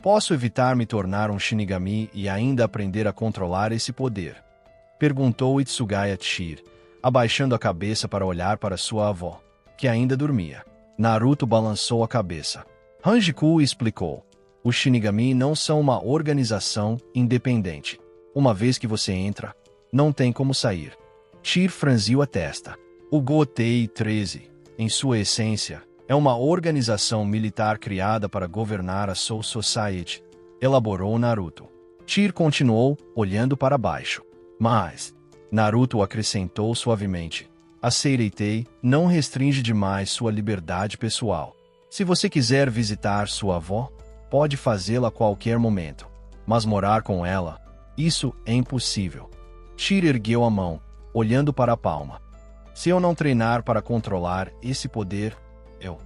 Posso evitar me tornar um Shinigami e ainda aprender a controlar esse poder? Perguntou Itsugaya Chir, abaixando a cabeça para olhar para sua avó, que ainda dormia. Naruto balançou a cabeça. Hanjiku explicou. Os Shinigami não são uma organização independente. Uma vez que você entra, não tem como sair. Chir franziu a testa. O Gotei 13, em sua essência, é uma organização militar criada para governar a Soul Society, elaborou Naruto. Chir continuou, olhando para baixo. Mas, Naruto acrescentou suavemente, a Seireitei não restringe demais sua liberdade pessoal. Se você quiser visitar sua avó, pode fazê-la a qualquer momento. Mas morar com ela, isso é impossível. Chir ergueu a mão, olhando para a palma. Se eu não treinar para controlar esse poder, eu...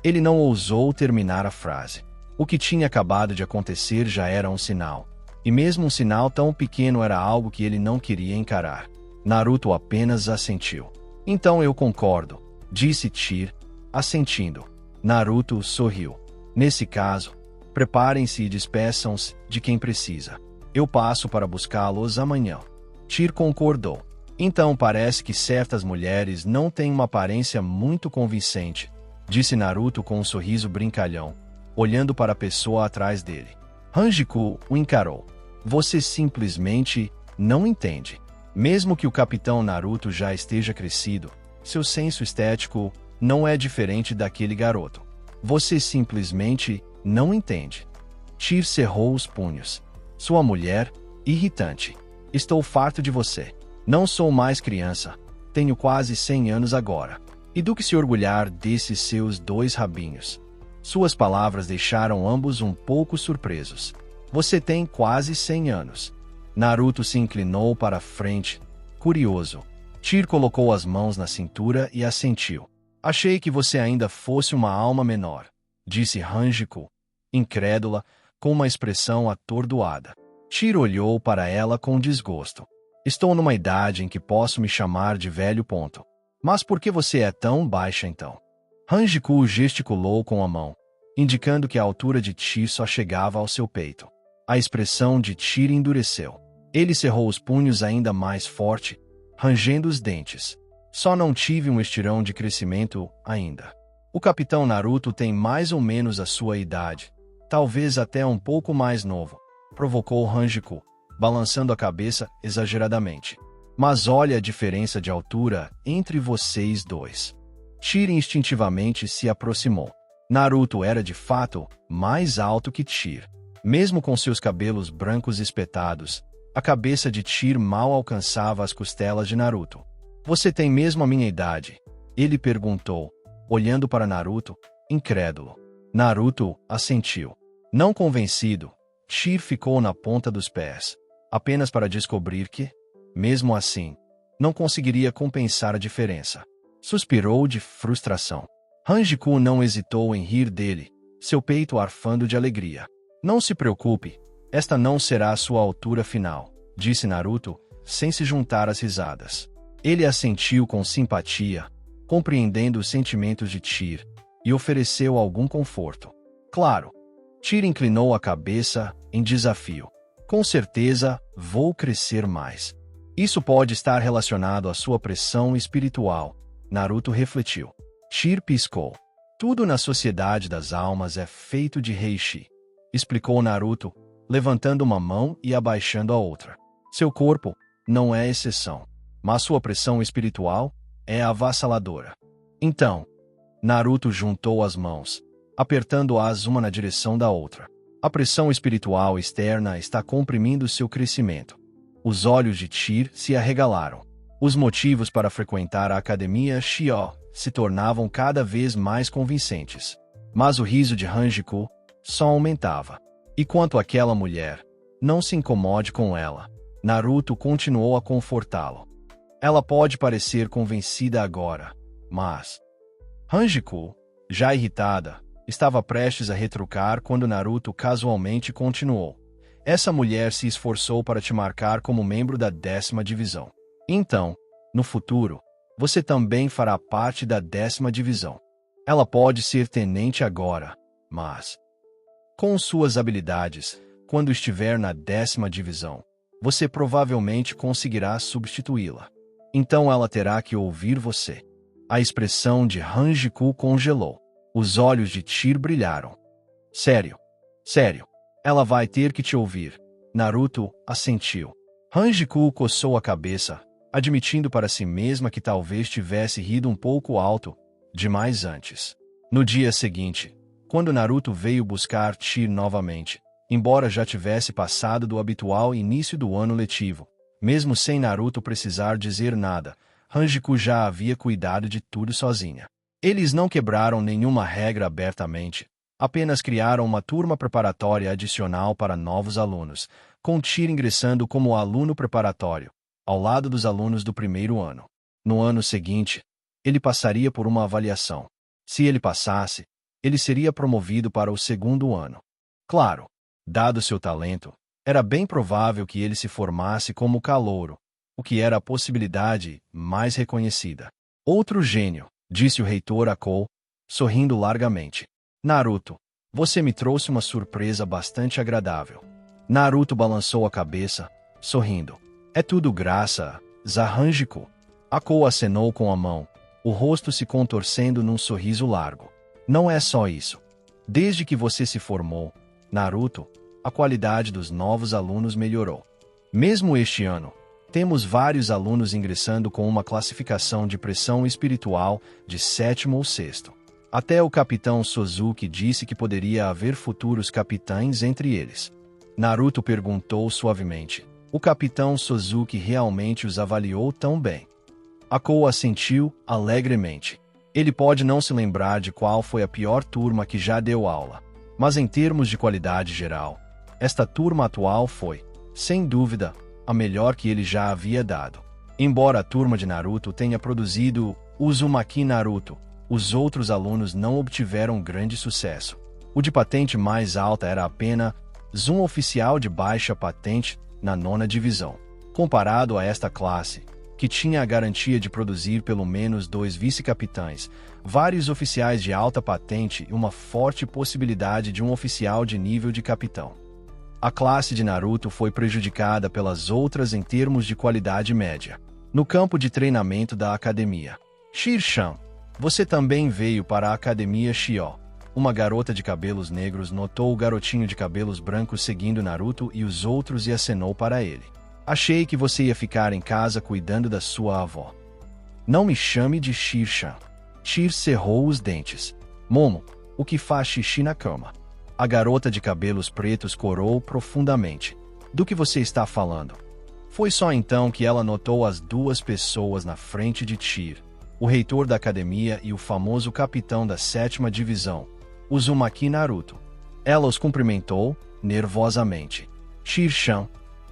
Ele não ousou terminar a frase. O que tinha acabado de acontecer já era um sinal. E mesmo um sinal tão pequeno era algo que ele não queria encarar. Naruto apenas assentiu. Então eu concordo, disse Chir, assentindo. Naruto sorriu. Nesse caso, preparem-se e despeçam-se de quem precisa. Eu passo para buscá-los amanhã. Chir concordou. Então parece que certas mulheres não têm uma aparência muito convincente, disse Naruto com um sorriso brincalhão, olhando para a pessoa atrás dele. Hanjiku o encarou. Você simplesmente não entende. Mesmo que o Capitão Naruto já esteja crescido, seu senso estético não é diferente daquele garoto. Você simplesmente não entende. Chir cerrou os punhos. Sua mulher, irritante. Estou farto de você. Não sou mais criança. Tenho quase 100 anos agora. E do que se orgulhar desses seus 2 rabinhos? Suas palavras deixaram ambos um pouco surpresos. Você tem quase 100 anos. Naruto se inclinou para a frente, curioso. Chir colocou as mãos na cintura e assentiu. Achei que você ainda fosse uma alma menor, disse Hanjiku, incrédula, com uma expressão atordoada. Chir olhou para ela com desgosto. Estou numa idade em que posso me chamar de velho. Mas por que você é tão baixa então? Hanjiku gesticulou com a mão, indicando que a altura de Chir só chegava ao seu peito. A expressão de Chir endureceu. Ele cerrou os punhos ainda mais forte, rangendo os dentes. Só não tive um estirão de crescimento ainda. O Capitão Naruto tem mais ou menos a sua idade, talvez até um pouco mais novo, provocou Hanjiku, balançando a cabeça exageradamente. Mas olha a diferença de altura entre vocês dois. Chir instintivamente se aproximou. Naruto era de fato mais alto que Chir. Mesmo com seus cabelos brancos espetados, a cabeça de Chir mal alcançava as costelas de Naruto. Você tem mesmo a minha idade? Ele perguntou, olhando para Naruto, incrédulo. Naruto assentiu. Não convencido, Chir ficou na ponta dos pés, apenas para descobrir que, mesmo assim, não conseguiria compensar a diferença. Suspirou de frustração. Hanjiku não hesitou em rir dele, seu peito arfando de alegria. Não se preocupe, esta não será a sua altura final, disse Naruto, sem se juntar às risadas. Ele assentiu com simpatia, compreendendo os sentimentos de Chir, e ofereceu algum conforto. Claro. Chir inclinou a cabeça em desafio. Com certeza, vou crescer mais. Isso pode estar relacionado à sua pressão espiritual, Naruto refletiu. Chir piscou. Tudo na sociedade das almas é feito de reishi, explicou Naruto, levantando uma mão e abaixando a outra. Seu corpo não é exceção, mas sua pressão espiritual é avassaladora. Então, Naruto juntou as mãos, apertando-as uma na direção da outra. A pressão espiritual externa está comprimindo seu crescimento. Os olhos de Chir se arregalaram. Os motivos para frequentar a academia Shio se tornavam cada vez mais convincentes. Mas o riso de Hanjiku só aumentava. E quanto àquela mulher, não se incomode com ela. Naruto continuou a confortá-lo. Ela pode parecer convencida agora, mas... Hanjiku, já irritada, estava prestes a retrucar quando Naruto casualmente continuou. Essa mulher se esforçou para te marcar como membro da 10ª divisão. Então, no futuro, você também fará parte da 10ª divisão. Ela pode ser tenente agora, mas... Com suas habilidades, quando estiver na 10ª divisão, você provavelmente conseguirá substituí-la. Então ela terá que ouvir você. A expressão de Hanjiku congelou. Os olhos de Tyr brilharam. Sério. Sério. Ela vai ter que te ouvir. Naruto assentiu. Hanjiku coçou a cabeça, admitindo para si mesma que talvez tivesse rido um pouco alto demais antes. No dia seguinte, quando Naruto veio buscar Tyr novamente, embora já tivesse passado do habitual início do ano letivo, mesmo sem Naruto precisar dizer nada, Hanjiku já havia cuidado de tudo sozinha. Eles não quebraram nenhuma regra abertamente, apenas criaram uma turma preparatória adicional para novos alunos, com Tyr ingressando como aluno preparatório, ao lado dos alunos do primeiro ano. No ano seguinte, ele passaria por uma avaliação. Se ele passasse, ele seria promovido para o segundo ano. Claro, dado seu talento, era bem provável que ele se formasse como calouro, o que era a possibilidade mais reconhecida. Outro gênio, disse o reitor a Kou, sorrindo largamente. Naruto, você me trouxe uma surpresa bastante agradável. Naruto balançou a cabeça, sorrindo. É tudo graças a Hanjiku. A Kou acenou com a mão, o rosto se contorcendo num sorriso largo. Não é só isso. Desde que você se formou, Naruto, a qualidade dos novos alunos melhorou. Mesmo este ano, temos vários alunos ingressando com uma classificação de pressão espiritual de 7º ou 6º. Até o capitão Suzuki disse que poderia haver futuros capitães entre eles. Naruto perguntou suavemente. O capitão Suzuki realmente os avaliou tão bem? A Kou assentiu alegremente. Ele pode não se lembrar de qual foi a pior turma que já deu aula, mas em termos de qualidade geral, esta turma atual foi, sem dúvida, a melhor que ele já havia dado. Embora a turma de Naruto tenha produzido Uzumaki Naruto, os outros alunos não obtiveram grande sucesso. O de patente mais alta era apenas um oficial de baixa patente na 9ª divisão. Comparado a esta classe, que tinha a garantia de produzir pelo menos 2 vice-capitães, vários oficiais de alta patente e uma forte possibilidade de um oficial de nível de capitão. A classe de Naruto foi prejudicada pelas outras em termos de qualidade média. No campo de treinamento da academia, Shir-chan, você também veio para a academia Shio. Uma garota de cabelos negros notou o garotinho de cabelos brancos seguindo Naruto e os outros e acenou para ele. Achei que você ia ficar em casa cuidando da sua avó. Não me chame de Shir-chan. Tyr cerrou os dentes. Momo, o que faz xixi na cama? A garota de cabelos pretos corou profundamente. Do que você está falando? Foi só então que ela notou as 2 pessoas na frente de Tyr, o reitor da academia e o famoso capitão da 7ª divisão, Uzumaki Naruto. Ela os cumprimentou, nervosamente. Shir-chan,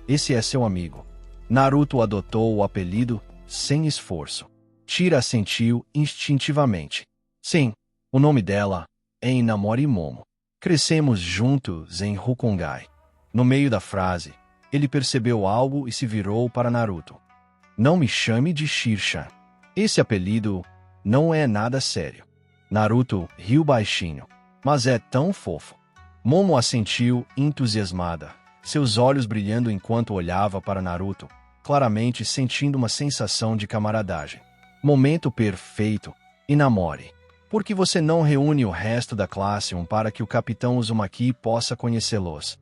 esse é seu amigo. Naruto adotou o apelido sem esforço. Tyr assentiu instintivamente. Sim, o nome dela é Inamori Momo. Crescemos juntos em Rukongai. No meio da frase, ele percebeu algo e se virou para Naruto. Não me chame de Shir-chan. Esse apelido não é nada sério. Naruto riu baixinho. Mas é tão fofo. Momo assentiu entusiasmada, seus olhos brilhando enquanto olhava para Naruto, claramente sentindo uma sensação de camaradagem. Momento perfeito. Inamori. Por que você não reúne o resto da classe para que o capitão Uzumaki possa conhecê-los?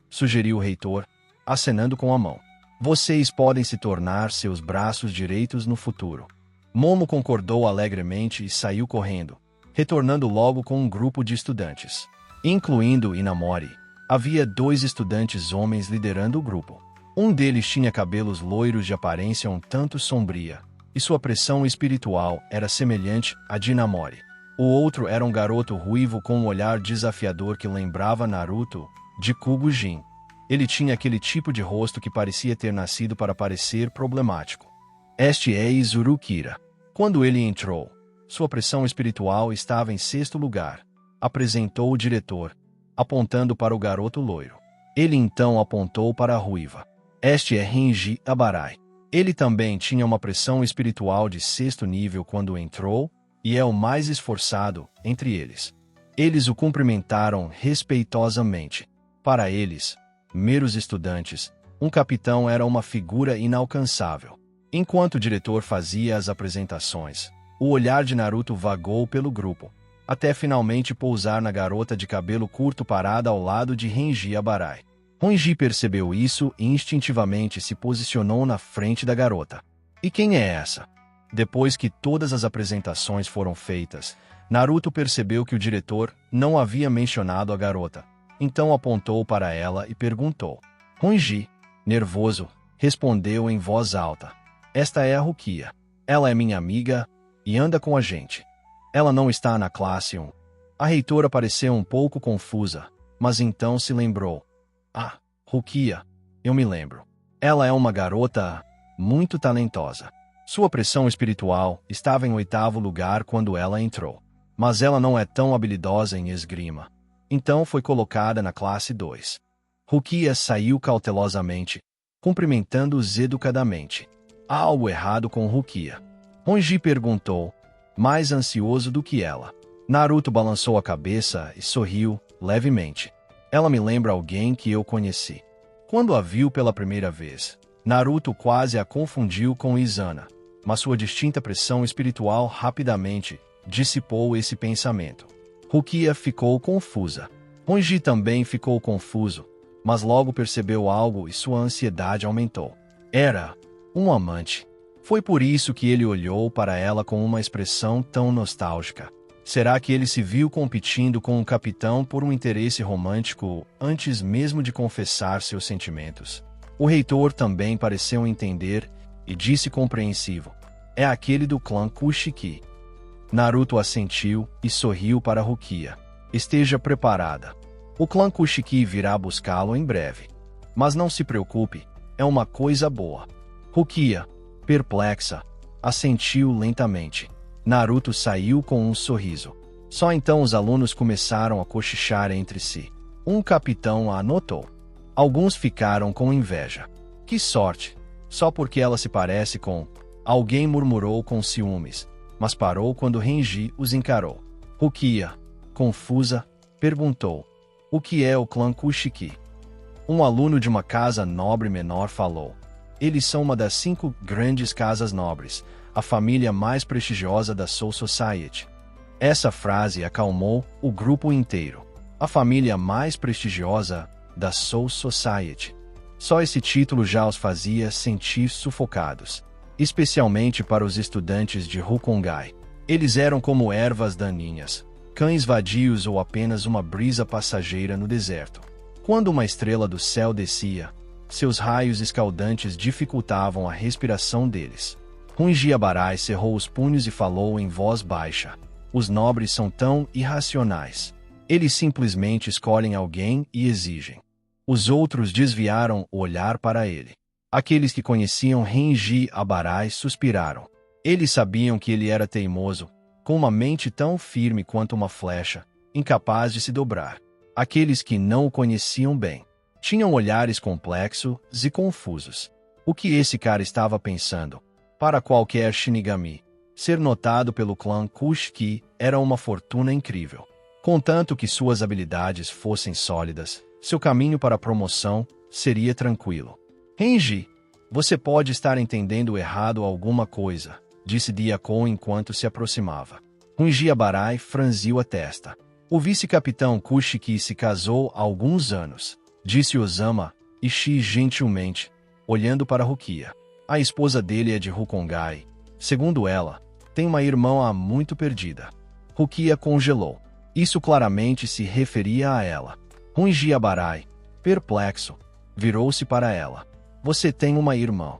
Sugeriu o reitor, acenando com a mão. Vocês podem se tornar seus braços direitos no futuro. Momo concordou alegremente e saiu correndo, retornando logo com um grupo de estudantes. Incluindo Inamori, havia 2 estudantes homens liderando o grupo. Um deles tinha cabelos loiros de aparência um tanto sombria, e sua pressão espiritual era semelhante à de Inamori. O outro era um garoto ruivo com um olhar desafiador que lembrava Naruto, de Kugujin. Ele tinha aquele tipo de rosto que parecia ter nascido para parecer problemático. Este é Izurukira. Quando ele entrou, sua pressão espiritual estava em 6º lugar, apresentou o diretor, apontando para o garoto loiro. Ele então apontou para a ruiva. Este é Renji Abarai. Ele também tinha uma pressão espiritual de 6º nível quando entrou, e é o mais esforçado entre eles. Eles o cumprimentaram respeitosamente. Para eles, meros estudantes, um capitão era uma figura inalcançável. Enquanto o diretor fazia as apresentações, o olhar de Naruto vagou pelo grupo, até finalmente pousar na garota de cabelo curto parada ao lado de Renji Abarai. Renji percebeu isso e instintivamente se posicionou na frente da garota. E quem é essa? Depois que todas as apresentações foram feitas, Naruto percebeu que o diretor não havia mencionado a garota. Então apontou para ela e perguntou. Renji, nervoso, respondeu em voz alta. Esta é a Rukia. Ela é minha amiga e anda com a gente. Ela não está na classe 1. A reitora pareceu um pouco confusa, mas então se lembrou. Ah, Rukia, eu me lembro. Ela é uma garota muito talentosa. Sua pressão espiritual estava em 8º lugar quando ela entrou. Mas ela não é tão habilidosa em esgrima. Então foi colocada na classe 2. Rukia saiu cautelosamente, cumprimentando-os educadamente. Há algo errado com Rukia? Renji perguntou, mais ansioso do que ela. Naruto balançou a cabeça e sorriu levemente. Ela me lembra alguém que eu conheci. Quando a viu pela primeira vez, Naruto quase a confundiu com Izana, mas sua distinta pressão espiritual rapidamente dissipou esse pensamento. Rukia ficou confusa. Renji também ficou confuso, mas logo percebeu algo e sua ansiedade aumentou. Era um amante. Foi por isso que ele olhou para ela com uma expressão tão nostálgica. Será que ele se viu competindo com o capitão por um interesse romântico antes mesmo de confessar seus sentimentos? O reitor também pareceu entender e disse compreensivo. É aquele do clã Kushiki. Naruto assentiu e sorriu para Rukia. Esteja preparada. O clã Kushiki virá buscá-lo em breve. Mas não se preocupe, é uma coisa boa. Rukia, perplexa, assentiu lentamente. Naruto saiu com um sorriso. Só então os alunos começaram a cochichar entre si. Um capitão a anotou. Alguns ficaram com inveja. Que sorte! Só porque ela se parece com... Alguém murmurou com ciúmes, mas parou quando Renji os encarou. Rukia, confusa, perguntou. O que é o clã Kushiki? Um aluno de uma casa nobre menor falou. Eles são uma das 5 grandes casas nobres, a família mais prestigiosa da Soul Society. Essa frase acalmou o grupo inteiro. A família mais prestigiosa da Soul Society. Só esse título já os fazia sentir sufocados, especialmente para os estudantes de Rukongai. Eles eram como ervas daninhas, cães vadios ou apenas uma brisa passageira no deserto. Quando uma estrela do céu descia, seus raios escaldantes dificultavam a respiração deles. Renji Abarai cerrou os punhos e falou em voz baixa. Os nobres são tão irracionais. Eles simplesmente escolhem alguém e exigem. Os outros desviaram o olhar para ele. Aqueles que conheciam Renji Abarai suspiraram. Eles sabiam que ele era teimoso, com uma mente tão firme quanto uma flecha, incapaz de se dobrar. Aqueles que não o conheciam bem tinham olhares complexos e confusos. O que esse cara estava pensando? Para qualquer Shinigami, ser notado pelo clã Kushiki era uma fortuna incrível. Contanto que suas habilidades fossem sólidas, seu caminho para a promoção seria tranquilo. Renji, você pode estar entendendo errado alguma coisa, disse Diakon enquanto se aproximava. Renji Abarai franziu a testa. O vice-capitão Kushiki se casou há alguns anos, disse Osama Ishii gentilmente, olhando para Rukia. A esposa dele é de Rukongai. Segundo ela, tem uma irmã muito perdida. Rukia congelou. Isso claramente se referia a ela. Renji Abarai, perplexo, virou-se para ela. Você tem uma irmã.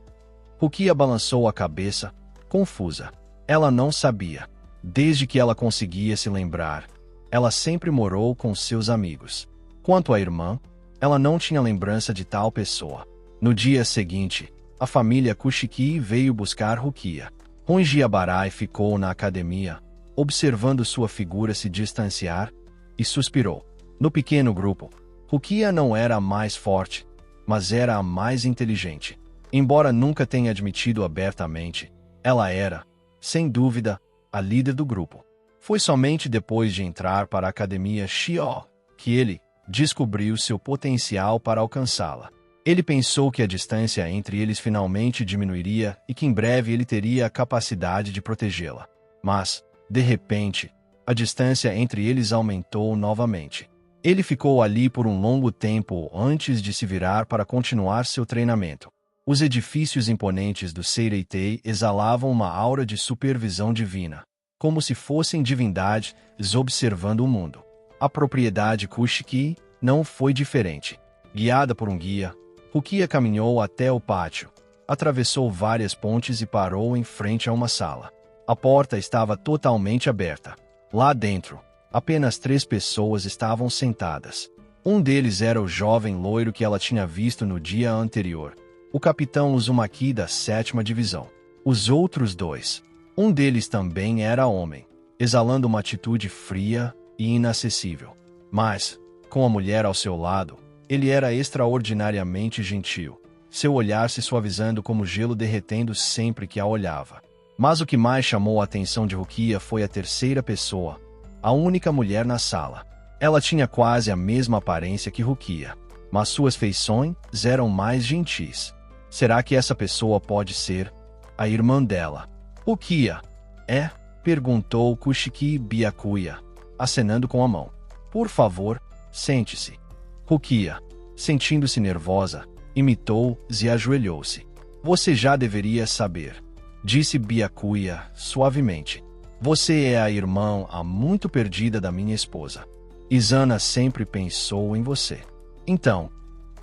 Rukia balançou a cabeça, confusa. Ela não sabia. Desde que ela conseguia se lembrar, ela sempre morou com seus amigos. Quanto à irmã, ela não tinha lembrança de tal pessoa. No dia seguinte, a família Kushiki veio buscar Rukia. Renji Abarai ficou na academia, observando sua figura se distanciar, e suspirou. No pequeno grupo, Rukia não era a mais forte, mas era a mais inteligente. Embora nunca tenha admitido abertamente, ela era, sem dúvida, a líder do grupo. Foi somente depois de entrar para a Academia Shio que ele descobriu seu potencial para alcançá-la. Ele pensou que a distância entre eles finalmente diminuiria e que em breve ele teria a capacidade de protegê-la. Mas, de repente, a distância entre eles aumentou novamente. Ele ficou ali por um longo tempo antes de se virar para continuar seu treinamento. Os edifícios imponentes do Seireitei exalavam uma aura de supervisão divina, como se fossem divindades observando o mundo. A propriedade Kushiki não foi diferente. Guiada por um guia, Rukia caminhou até o pátio, atravessou várias pontes e parou em frente a uma sala. A porta estava totalmente aberta. Lá dentro, apenas 3 pessoas estavam sentadas. Um deles era o jovem loiro que ela tinha visto no dia anterior, o capitão Uzumaki da 7ª Divisão. Os outros 2, um deles também era homem, exalando uma atitude fria e inacessível. Mas, com a mulher ao seu lado, ele era extraordinariamente gentil, seu olhar se suavizando como gelo derretendo sempre que a olhava. Mas o que mais chamou a atenção de Rukia foi a terceira pessoa, a única mulher na sala. Ela tinha quase a mesma aparência que Rukia, mas suas feições eram mais gentis. Será que essa pessoa pode ser a irmã dela? Rukia, é? Perguntou Kushiki Byakuya, acenando com a mão. Por favor, sente-se. Rukia, sentindo-se nervosa, imitou-se e ajoelhou-se. Você já deveria saber, disse Byakuya suavemente. Você é a irmã há muito perdida da minha esposa. Izana sempre pensou em você. Então,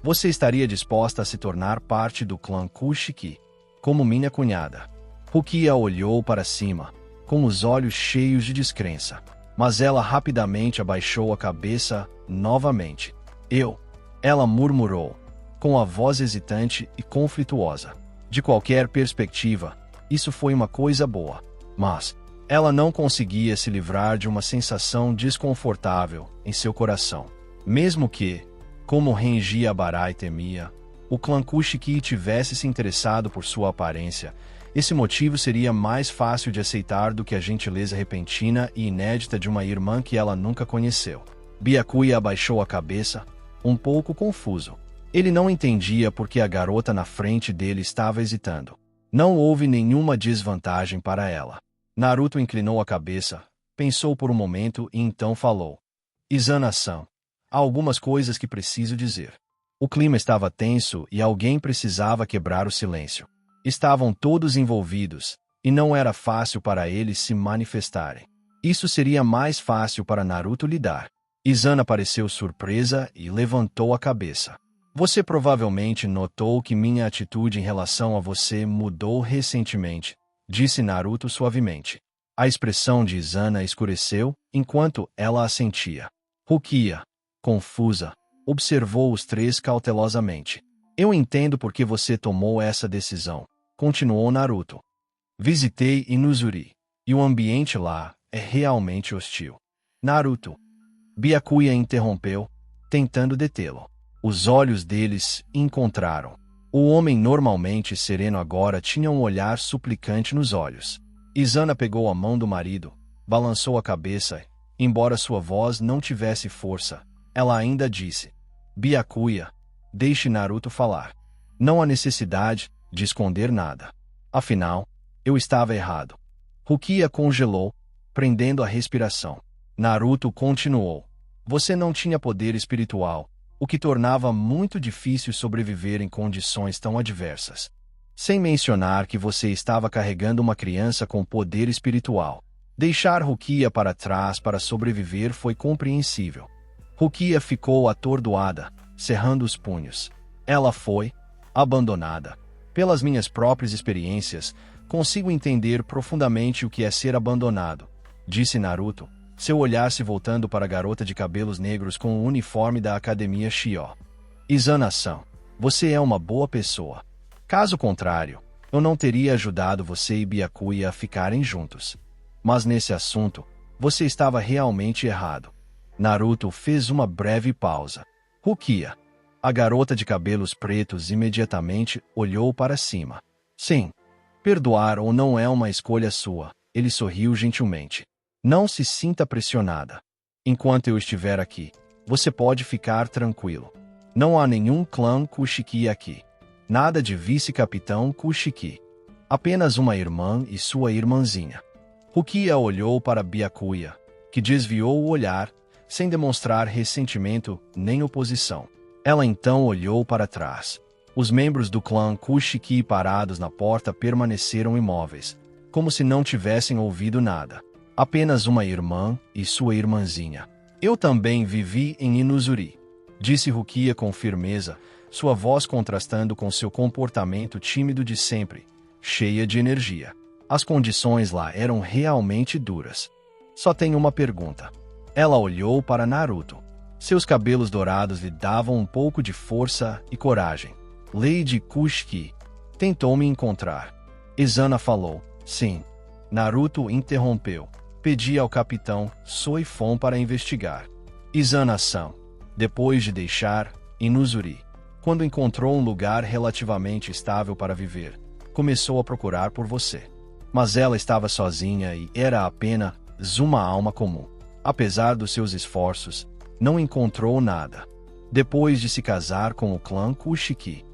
você estaria disposta a se tornar parte do clã Kushiki, como minha cunhada? Rukia olhou para cima, com os olhos cheios de descrença, mas ela rapidamente abaixou a cabeça novamente. Ela murmurou, com a voz hesitante e conflituosa. De qualquer perspectiva, isso foi uma coisa boa, mas ela não conseguia se livrar de uma sensação desconfortável em seu coração. Mesmo que, como Renji Abarai temia, o clã Kushiki tivesse se interessado por sua aparência, esse motivo seria mais fácil de aceitar do que a gentileza repentina e inédita de uma irmã que ela nunca conheceu. Byakuya abaixou a cabeça, um pouco confuso. Ele não entendia por que a garota na frente dele estava hesitando. Não houve nenhuma desvantagem para ela. Naruto inclinou a cabeça, pensou por um momento e então falou. Izana-san, há algumas coisas que preciso dizer. O clima estava tenso e alguém precisava quebrar o silêncio. Estavam todos envolvidos, e não era fácil para eles se manifestarem. Isso seria mais fácil para Naruto lidar. Izana pareceu surpresa e levantou a cabeça. Você provavelmente notou que minha atitude em relação a você mudou recentemente, disse Naruto suavemente. A expressão de Izana escureceu enquanto ela assentia. Rukia, confusa, observou os 3 cautelosamente. Eu entendo por que você tomou essa decisão, continuou Naruto. Visitei Inuzuri, e o ambiente lá é realmente hostil. Naruto. Byakuya interrompeu, tentando detê-lo. Os olhos deles encontraram. O homem normalmente sereno agora tinha um olhar suplicante nos olhos. Izana pegou a mão do marido, balançou a cabeça, embora sua voz não tivesse força. Ela ainda disse, Byakuya, deixe Naruto falar. Não há necessidade de esconder nada. Afinal, eu estava errado. Rukia congelou, prendendo a respiração. Naruto continuou. Você não tinha poder espiritual, o que tornava muito difícil sobreviver em condições tão adversas. Sem mencionar que você estava carregando uma criança com poder espiritual. Deixar Rukia para trás para sobreviver foi compreensível. Rukia ficou atordoada, cerrando os punhos. Ela foi abandonada. Pelas minhas próprias experiências, consigo entender profundamente o que é ser abandonado, disse Naruto, seu olhar se voltando para a garota de cabelos negros com o uniforme da Academia Shio. Izana-san, você é uma boa pessoa. Caso contrário, eu não teria ajudado você e Byakuya a ficarem juntos. Mas nesse assunto, você estava realmente errado. Naruto fez uma breve pausa. Rukia. A garota de cabelos pretos imediatamente olhou para cima. Sim. Perdoar ou não é uma escolha sua, ele sorriu gentilmente. Não se sinta pressionada. Enquanto eu estiver aqui, você pode ficar tranquilo. Não há nenhum clã Kushiki aqui. Nada de vice-capitão Kushiki. Apenas uma irmã e sua irmãzinha. Rukia olhou para Byakuya, que desviou o olhar, sem demonstrar ressentimento nem oposição. Ela então olhou para trás. Os membros do clã Kushiki parados na porta permaneceram imóveis, como se não tivessem ouvido nada. Apenas uma irmã e sua irmãzinha. Eu também vivi em Inuzuri, disse Rukia com firmeza, sua voz contrastando com seu comportamento tímido de sempre, cheia de energia. As condições lá eram realmente duras. Só tenho uma pergunta. Ela olhou para Naruto. Seus cabelos dourados lhe davam um pouco de força e coragem. Lady Kushiki tentou me encontrar. Izana falou. Sim. Naruto interrompeu. Pedi ao capitão Soifon para investigar. Izana-san, depois de deixar Inuzuri, quando encontrou um lugar relativamente estável para viver, começou a procurar por você. Mas ela estava sozinha e era apenas uma alma comum. Apesar dos seus esforços, não encontrou nada. Depois de se casar com o clã Kushiki.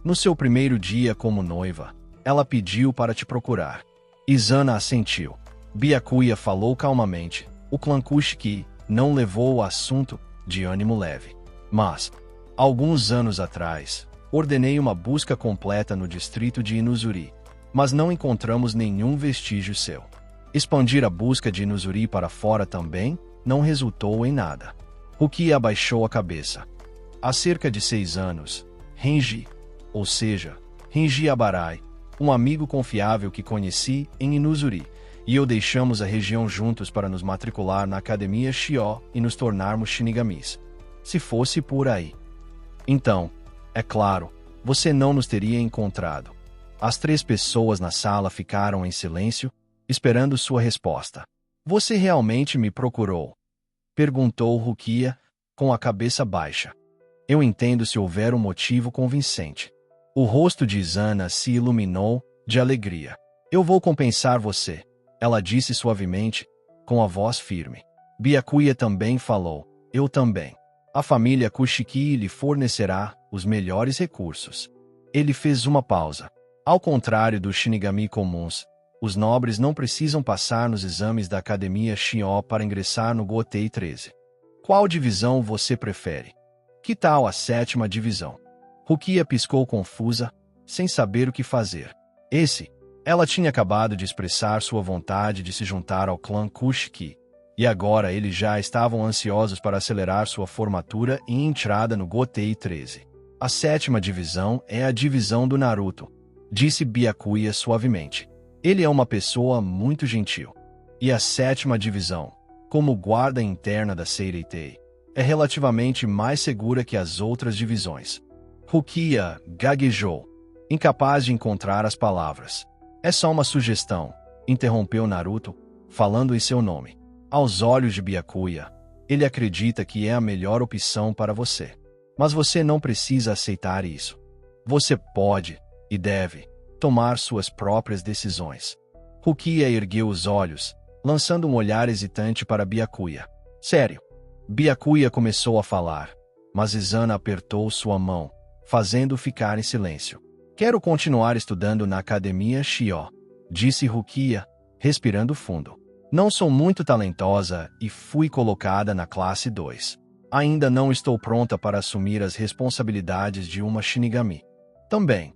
No seu primeiro dia como noiva, ela pediu para te procurar. Izana assentiu. Byakuya falou calmamente. O clã Kushiki não levou o assunto de ânimo leve. Mas, alguns anos atrás, ordenei uma busca completa no distrito de Inuzuri, mas não encontramos nenhum vestígio seu. Expandir a busca de Inuzuri para fora também não resultou em nada. Rukia abaixou a cabeça. Há cerca de 6 anos, Renji, ou seja, Renji Abarai, um amigo confiável que conheci em Inuzuri, e eu deixamos a região juntos para nos matricular na Academia Shio e nos tornarmos Shinigamis. Se fosse por aí. Então, é claro, você não nos teria encontrado. As 3 pessoas na sala ficaram em silêncio, esperando sua resposta. Você realmente me procurou? Perguntou Rukia, com a cabeça baixa. Eu entendo se houver um motivo convincente. O rosto de Izana se iluminou de alegria. Eu vou compensar você, ela disse suavemente, com a voz firme. Byakuya também falou. Eu também. A família Kushiki lhe fornecerá os melhores recursos. Ele fez uma pausa. Ao contrário dos Shinigami comuns, os nobres não precisam passar nos exames da Academia Shio para ingressar no Gotei 13. Qual divisão você prefere? Que tal a 7ª divisão? Rukia piscou confusa, sem saber o que fazer. Ela tinha acabado de expressar sua vontade de se juntar ao clã Kushiki, e agora eles já estavam ansiosos para acelerar sua formatura e entrada no Gotei 13. A 7ª divisão é a divisão do Naruto, disse Byakuya suavemente. Ele é uma pessoa muito gentil. E a 7ª divisão, como guarda interna da Seireitei, é relativamente mais segura que as outras divisões. Rukia gaguejou, incapaz de encontrar as palavras. É só uma sugestão, interrompeu Naruto, falando em seu nome. Aos olhos de Byakuya, ele acredita que é a melhor opção para você. Mas você não precisa aceitar isso. Você pode, e deve, tomar suas próprias decisões. Rukia ergueu os olhos, lançando um olhar hesitante para Byakuya. Sério. Byakuya começou a falar, mas Izana apertou sua mão, fazendo-o ficar em silêncio. Quero continuar estudando na Academia Shio, disse Rukia, respirando fundo. Não sou muito talentosa e fui colocada na classe 2. Ainda não estou pronta para assumir as responsabilidades de uma Shinigami. Também.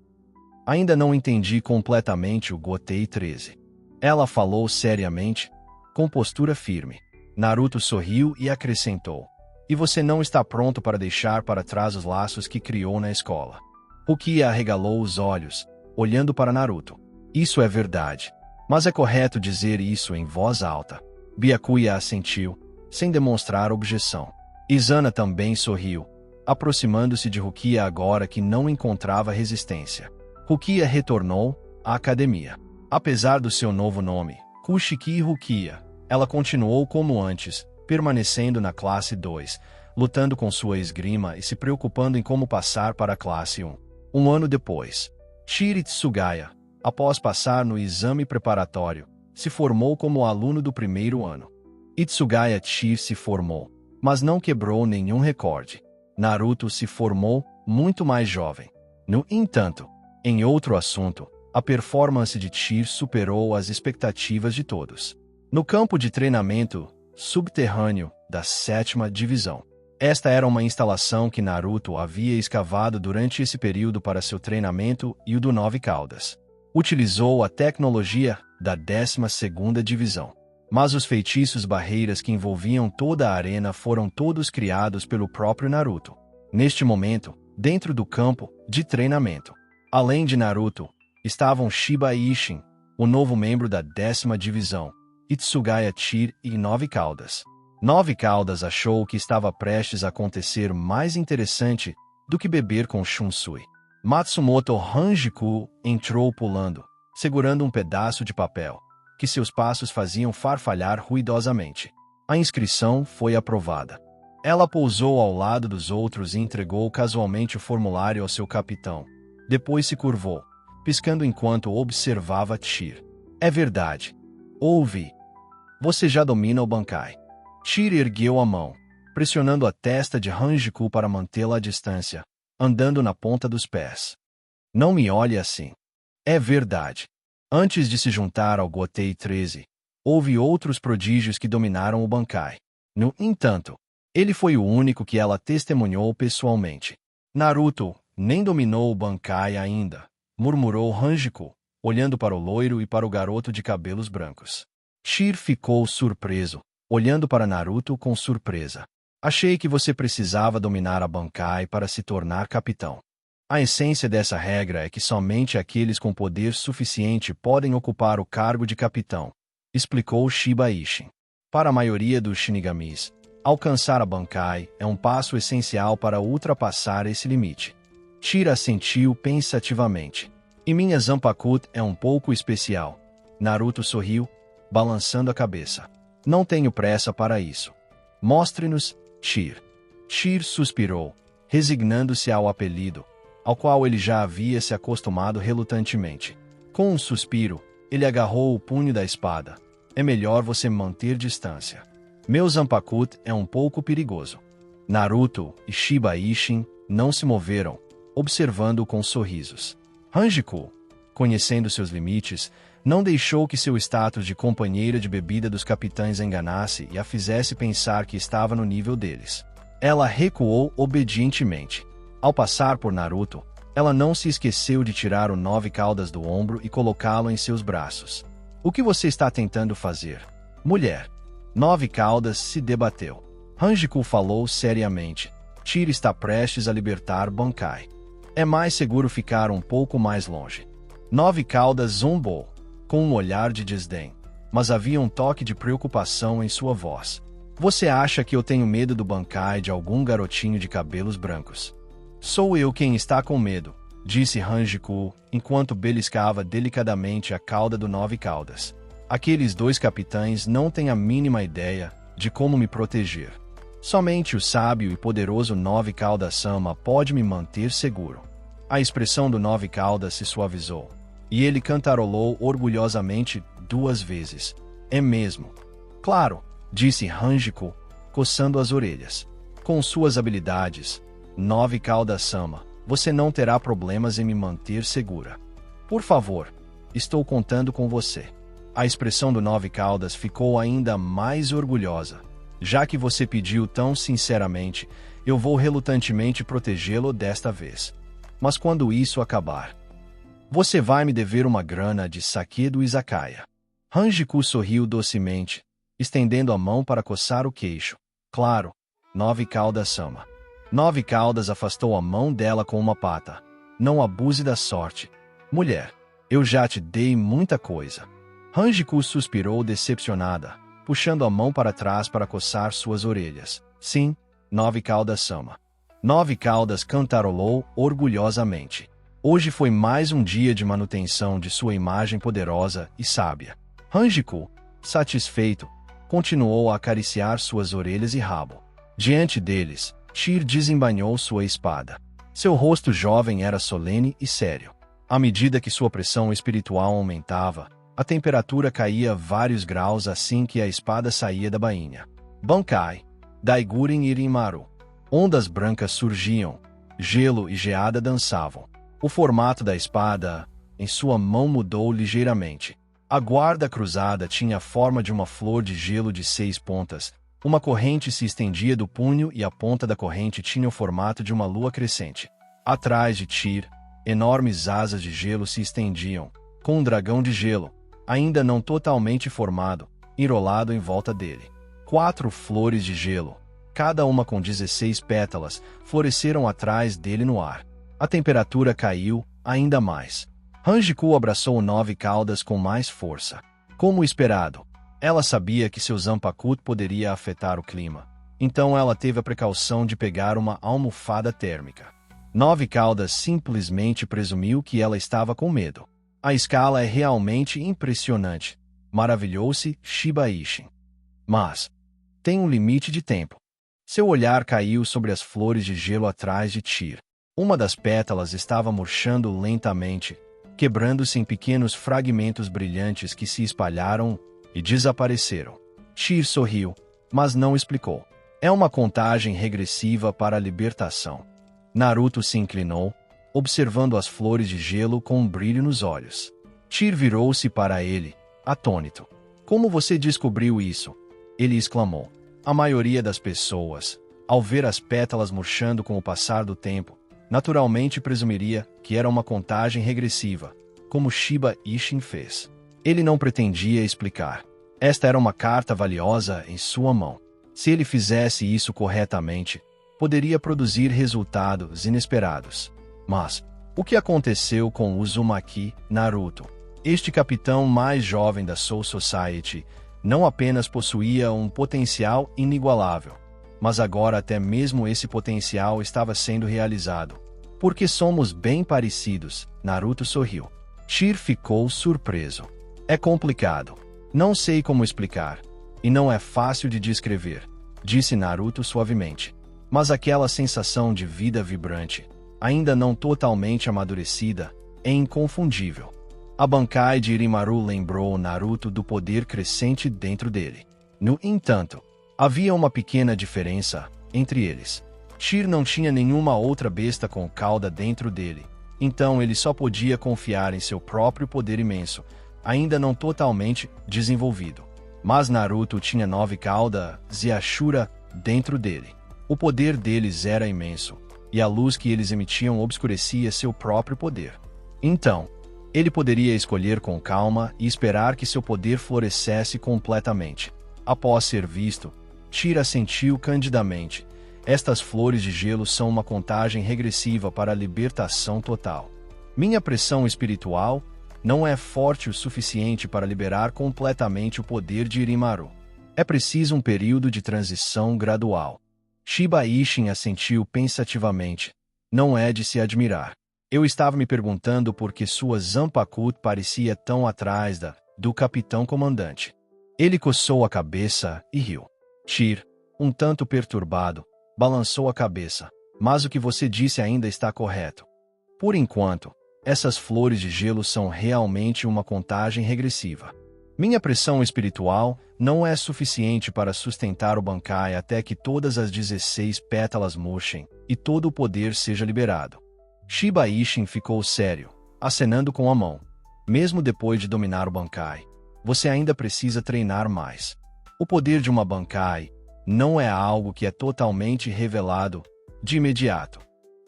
Ainda não entendi completamente o Gotei 13. Ela falou seriamente, com postura firme. Naruto sorriu e acrescentou. E você não está pronto para deixar para trás os laços que criou na escola. Rukia arregalou os olhos, olhando para Naruto. Isso é verdade. Mas é correto dizer isso em voz alta. Byakuya assentiu, sem demonstrar objeção. Izana também sorriu, aproximando-se de Rukia agora que não encontrava resistência. Rukia retornou à academia. Apesar do seu novo nome, Kushiki Rukia, ela continuou como antes, permanecendo na classe 2, lutando com sua esgrima e se preocupando em como passar para a classe 1. Um ano depois, Shiri Tsugaya, após passar no exame preparatório, se formou como aluno do primeiro ano. Hitsugaya Chie se formou, mas não quebrou nenhum recorde. Naruto se formou muito mais jovem. No entanto, em outro assunto, a performance de Chie superou as expectativas de todos. No campo de treinamento subterrâneo da 7ª Divisão. Esta era uma instalação que Naruto havia escavado durante esse período para seu treinamento e o do 9 Caudas. Utilizou a tecnologia da 12ª Divisão. Mas os feitiços barreiras que envolviam toda a arena foram todos criados pelo próprio Naruto. Neste momento, dentro do campo de treinamento, além de Naruto, estavam Shiba Isen, o novo membro da 10ª Divisão, Hitsugaya Chie e 9 Caudas. 9 Caudas achou que estava prestes a acontecer mais interessante do que beber com Shunsui. Matsumoto Hanjiku entrou pulando, segurando um pedaço de papel, que seus passos faziam farfalhar ruidosamente. A inscrição foi aprovada. Ela pousou ao lado dos outros e entregou casualmente o formulário ao seu capitão. Depois se curvou, piscando enquanto observava Chie. É verdade. Ouvi. Você já domina o Bankai. Chie ergueu a mão, pressionando a testa de Hanjiku para mantê-la à distância, andando na ponta dos pés. Não me olhe assim. É verdade. Antes de se juntar ao Gotei 13, houve outros prodígios que dominaram o Bankai. No entanto, ele foi o único que ela testemunhou pessoalmente. Naruto nem dominou o Bankai ainda, murmurou Hanjiku, olhando para o loiro e para o garoto de cabelos brancos. Chie ficou surpreso, olhando para Naruto com surpresa. Achei que você precisava dominar a Bankai para se tornar capitão. A essência dessa regra é que somente aqueles com poder suficiente podem ocupar o cargo de capitão, explicou Shiba Isen. Para a maioria dos Shinigamis, alcançar a Bankai é um passo essencial para ultrapassar esse limite. Chie assentiu pensativamente. E minha Zanpakuto é um pouco especial. Naruto sorriu, balançando a cabeça. Não tenho pressa para isso. Mostre-nos, Chie. Chie suspirou, resignando-se ao apelido, ao qual ele já havia se acostumado relutantemente. Com um suspiro, ele agarrou o punho da espada. É melhor você manter distância. Meu Zanpakuto é um pouco perigoso. Naruto e Shiba Isen não se moveram, observando-o com sorrisos. Hanjiku, conhecendo seus limites, não deixou que seu status de companheira de bebida dos capitães enganasse e a fizesse pensar que estava no nível deles. Ela recuou obedientemente. Ao passar por Naruto, ela não se esqueceu de tirar o 9 Caudas do ombro e colocá-lo em seus braços. O que você está tentando fazer? Mulher. 9 Caudas se debateu. Hanjiku falou seriamente. Chie está prestes a libertar Bankai. É mais seguro ficar um pouco mais longe. 9 Caudas zombou, com um olhar de desdém, mas havia um toque de preocupação em sua voz. Você acha que eu tenho medo do Bankai de algum garotinho de cabelos brancos? Sou eu quem está com medo, disse Hanjiku, enquanto beliscava delicadamente a cauda do 9 Caudas. Aqueles dois capitães não têm a mínima ideia de como me proteger. Somente o sábio e poderoso 9 Caudas Sama pode me manter seguro. A expressão do 9 Caudas se suavizou, e ele cantarolou orgulhosamente 2 vezes. É mesmo. Claro, disse Hanjiku, coçando as orelhas. Com suas habilidades, 9 Caudas Sama, você não terá problemas em me manter segura. Por favor, estou contando com você. A expressão do 9 Caudas ficou ainda mais orgulhosa. Já que você pediu tão sinceramente, eu vou relutantemente protegê-lo desta vez. Mas quando isso acabar, você vai me dever uma grana de sake do izakaya. Hanjiku sorriu docemente, estendendo a mão para coçar o queixo. Claro, 9 Caudas Sama. 9 Caudas afastou a mão dela com uma pata. Não abuse da sorte. Mulher, eu já te dei muita coisa. Hanjiku suspirou decepcionada, puxando a mão para trás para coçar suas orelhas. Sim, 9 Caudas Sama. 9 Caudas cantarolou orgulhosamente. Hoje foi mais um dia de manutenção de sua imagem poderosa e sábia. Hanjiku, satisfeito, continuou a acariciar suas orelhas e rabo. Diante deles, Chie desembainhou sua espada. Seu rosto jovem era solene e sério. À medida que sua pressão espiritual aumentava, A temperatura caía vários graus assim que a espada saía da bainha. Bankai, Daiguren e Irimaru. Ondas brancas surgiam, gelo e geada dançavam. O formato da espada em sua mão mudou ligeiramente. A guarda cruzada tinha a forma de uma flor de gelo de 6 pontas. Uma corrente se estendia do punho e a ponta da corrente tinha o formato de uma lua crescente. Atrás de Tyr, enormes asas de gelo se estendiam, com um dragão de gelo, ainda não totalmente formado, enrolado em volta dele. 4 flores de gelo, cada uma com 16 pétalas, floresceram atrás dele no ar. A temperatura caiu ainda mais. Rangiku abraçou 9 caudas com mais força. Como esperado, ela sabia que seu Zanpakuto poderia afetar o clima. Então ela teve a precaução de pegar uma almofada térmica. 9 caudas simplesmente presumiu que ela estava com medo. A escala é realmente impressionante, maravilhou-se Shiba Ishin. Mas tem um limite de tempo. Seu olhar caiu sobre as flores de gelo atrás de Tyr. Uma das pétalas estava murchando lentamente, quebrando-se em pequenos fragmentos brilhantes que se espalharam e desapareceram. Tyr sorriu, mas não explicou. É uma contagem regressiva para a libertação. Naruto se inclinou, observando as flores de gelo com um brilho nos olhos. Tyr virou-se para ele, atônito. Como você descobriu isso? Ele exclamou. A maioria das pessoas, ao ver as pétalas murchando com o passar do tempo, naturalmente presumiria que era uma contagem regressiva, como Shiba Ishin fez. Ele não pretendia explicar. Esta era uma carta valiosa em sua mão. Se ele fizesse isso corretamente, poderia produzir resultados inesperados. Mas, o que aconteceu com Uzumaki Naruto? Este capitão mais jovem da Soul Society não apenas possuía um potencial inigualável, mas agora até mesmo esse potencial estava sendo realizado. Porque somos bem parecidos, Naruto sorriu. Tyr ficou surpreso. É complicado. Não sei como explicar. E não é fácil de descrever, disse Naruto suavemente. Mas aquela sensação de vida vibrante, ainda não totalmente amadurecida, é inconfundível. A Bankai de Irimaru lembrou Naruto do poder crescente dentro dele. No entanto, havia uma pequena diferença entre eles. Tyr não tinha nenhuma outra besta com cauda dentro dele, então ele só podia confiar em seu próprio poder imenso, ainda não totalmente desenvolvido. Mas Naruto tinha 9 caudas e Ashura dentro dele. O poder deles era imenso, e a luz que eles emitiam obscurecia seu próprio poder. Então, ele poderia escolher com calma e esperar que seu poder florescesse completamente. Após ser visto, Tyr assentiu candidamente. Estas flores de gelo são uma contagem regressiva para a libertação total. Minha pressão espiritual não é forte o suficiente para liberar completamente o poder de Irimaru. É preciso um período de transição gradual. Shiba Ishin assentiu pensativamente. Não é de se admirar. Eu estava me perguntando por que sua Zanpakuto parecia tão atrás do capitão comandante. Ele coçou a cabeça e riu. Tyr, um tanto perturbado, balançou a cabeça. Mas o que você disse ainda está correto. Por enquanto, essas flores de gelo são realmente uma contagem regressiva. Minha pressão espiritual não é suficiente para sustentar o Bankai até que todas as 16 pétalas murchem e todo o poder seja liberado. Shiba Ishin ficou sério, acenando com a mão. Mesmo depois de dominar o Bankai, você ainda precisa treinar mais. O poder de uma Bankai não é algo que é totalmente revelado de imediato.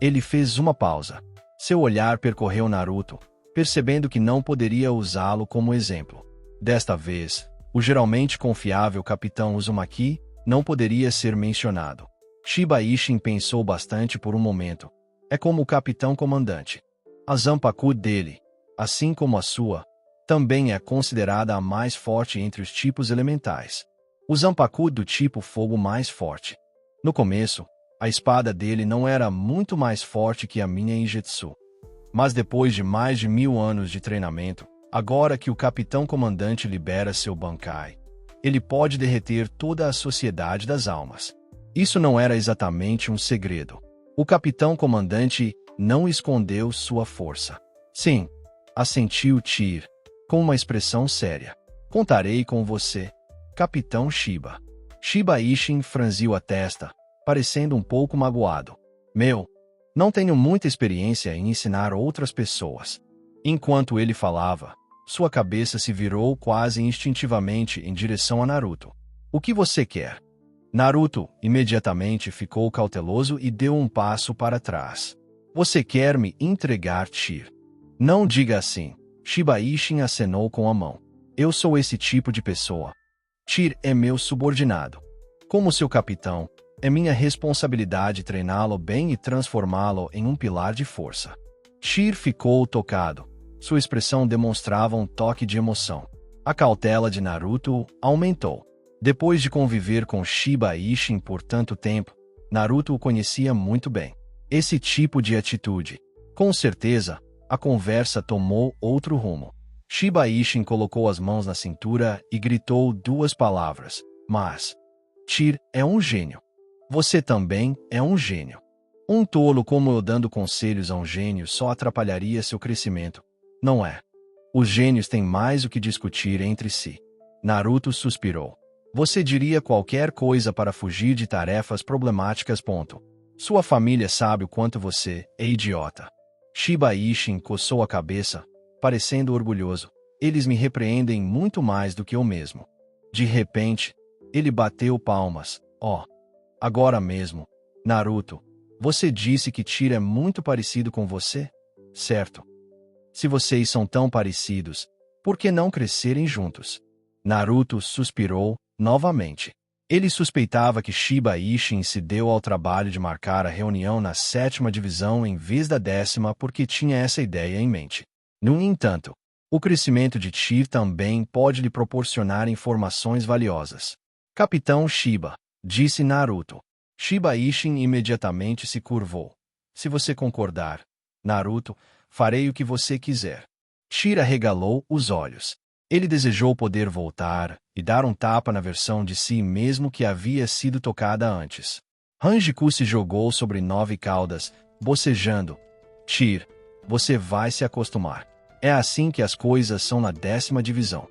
Ele fez uma pausa. Seu olhar percorreu Naruto, percebendo que não poderia usá-lo como exemplo. Desta vez, o geralmente confiável capitão Uzumaki não poderia ser mencionado. Shiba Ishin pensou bastante por um momento. É como o capitão comandante. A Zanpakuto dele, assim como a sua, também é considerada a mais forte entre os tipos elementais. O Zanpakuto do tipo fogo mais forte. No começo, a espada dele não era muito mais forte que a minha em Jetsu. Mas depois de mais de 1000 anos de treinamento, agora que o capitão comandante libera seu Bankai, ele pode derreter toda a sociedade das almas. Isso não era exatamente um segredo. O capitão comandante não escondeu sua força. Sim, assentiu Tyr. com uma expressão séria. Contarei com você, Capitão Shiba. Shiba Ishin franziu a testa, parecendo um pouco magoado. Não tenho muita experiência em ensinar outras pessoas. Enquanto ele falava, sua cabeça se virou quase instintivamente em direção a Naruto. O que você quer? Naruto imediatamente ficou cauteloso e deu um passo para trás. Você quer me entregar Chir? Não diga assim. Shiba Ishin acenou com a mão. Eu sou esse tipo de pessoa. Chir é meu subordinado. Como seu capitão, é minha responsabilidade treiná-lo bem e transformá-lo em um pilar de força. Chir ficou tocado. Sua expressão demonstrava um toque de emoção. A cautela de Naruto aumentou. Depois de conviver com Shiba Ishin por tanto tempo, Naruto o conhecia muito bem. Esse tipo de atitude. Com certeza, a conversa tomou outro rumo. Shiba Ishin colocou as mãos na cintura e gritou duas palavras. Mas Chir é um gênio. Você também é um gênio. Um tolo como eu dando conselhos a um gênio só atrapalharia seu crescimento, não é? Os gênios têm mais o que discutir entre si. Naruto suspirou. Você diria qualquer coisa para fugir de tarefas problemáticas. Sua família sabe o quanto você é idiota. Shiba Ishin coçou a cabeça, parecendo orgulhoso. Eles me repreendem muito mais do que eu mesmo. De repente, ele bateu palmas. Agora mesmo, Naruto, você disse que Chir é muito parecido com você? Certo. Se vocês são tão parecidos, por que não crescerem juntos? Naruto suspirou novamente. Ele suspeitava que Shiba Ishin se deu ao trabalho de marcar a reunião na 7ª divisão em vez da 10ª porque tinha essa ideia em mente. No entanto, o crescimento de Chir também pode lhe proporcionar informações valiosas. Capitão Shiba, disse Naruto. Shiba Ishin imediatamente se curvou. Se você concordar, Naruto, farei o que você quiser. Chir arregalou os olhos. Ele desejou poder voltar e dar um tapa na versão de si mesmo que havia sido tocada antes. Rangiku se jogou sobre 9 caudas, bocejando. Chir, você vai se acostumar. É assim que as coisas são na 10ª divisão.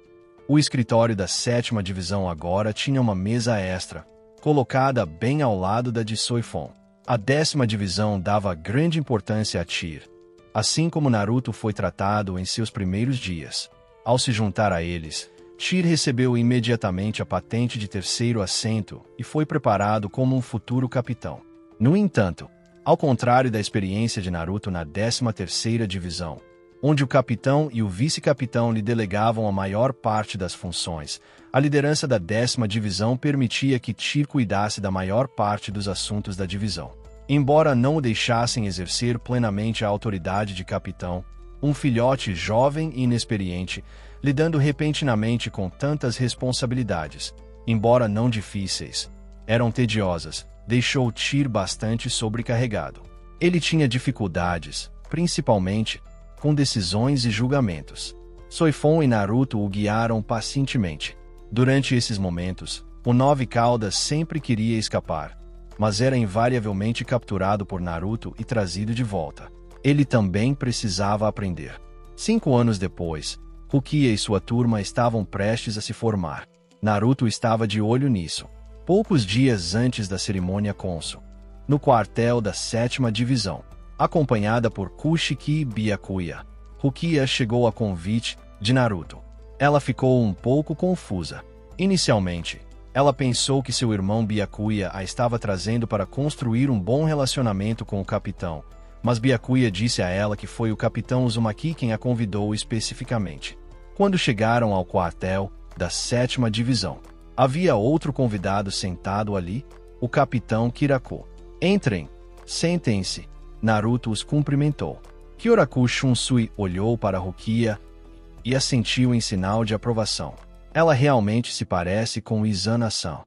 O escritório da 7ª divisão agora tinha uma mesa extra, colocada bem ao lado da de Soifon. A 10ª divisão dava grande importância a Chir, assim como Naruto foi tratado em seus primeiros dias. Ao se juntar a eles, Chir recebeu imediatamente a patente de 3º assento e foi preparado como um futuro capitão. No entanto, ao contrário da experiência de Naruto na 13ª divisão, onde o capitão e o vice-capitão lhe delegavam a maior parte das funções, a liderança da 10ª divisão permitia que Chir cuidasse da maior parte dos assuntos da divisão. Embora não o deixassem exercer plenamente a autoridade de capitão, um filhote jovem e inexperiente, lidando repentinamente com tantas responsabilidades, embora não difíceis, eram tediosas, deixou Chir bastante sobrecarregado. Ele tinha dificuldades, principalmente, com decisões e julgamentos. Soifon e Naruto o guiaram pacientemente. Durante esses momentos, o 9 Caudas sempre queria escapar, mas era invariavelmente capturado por Naruto e trazido de volta. Ele também precisava aprender. 5 anos depois, Rukia e sua turma estavam prestes a se formar. Naruto estava de olho nisso. Poucos dias antes da cerimônia Konso, no quartel da 7ª divisão, acompanhada por Kushiki e Byakuya, Rukia chegou a convite de Naruto. Ela ficou um pouco confusa. Inicialmente, ela pensou que seu irmão Byakuya a estava trazendo para construir um bom relacionamento com o capitão, mas Byakuya disse a ela que foi o capitão Uzumaki quem a convidou especificamente. Quando chegaram ao quartel da 7ª divisão, havia outro convidado sentado ali, o capitão Kirako. Entrem, sentem-se. Naruto os cumprimentou. Kyoraku Shunsui olhou para Rukia e assentiu em sinal de aprovação. Ela realmente se parece com Izana-san.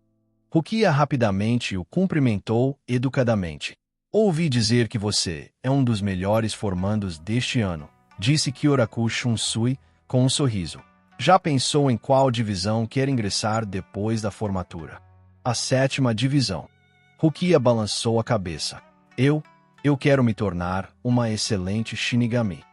Rukia rapidamente o cumprimentou educadamente. Ouvi dizer que você é um dos melhores formandos deste ano, disse Kyoraku Shunsui com um sorriso. Já pensou em qual divisão quer ingressar depois da formatura? A 7ª divisão. Rukia balançou a cabeça. Eu quero me tornar uma excelente Shinigami.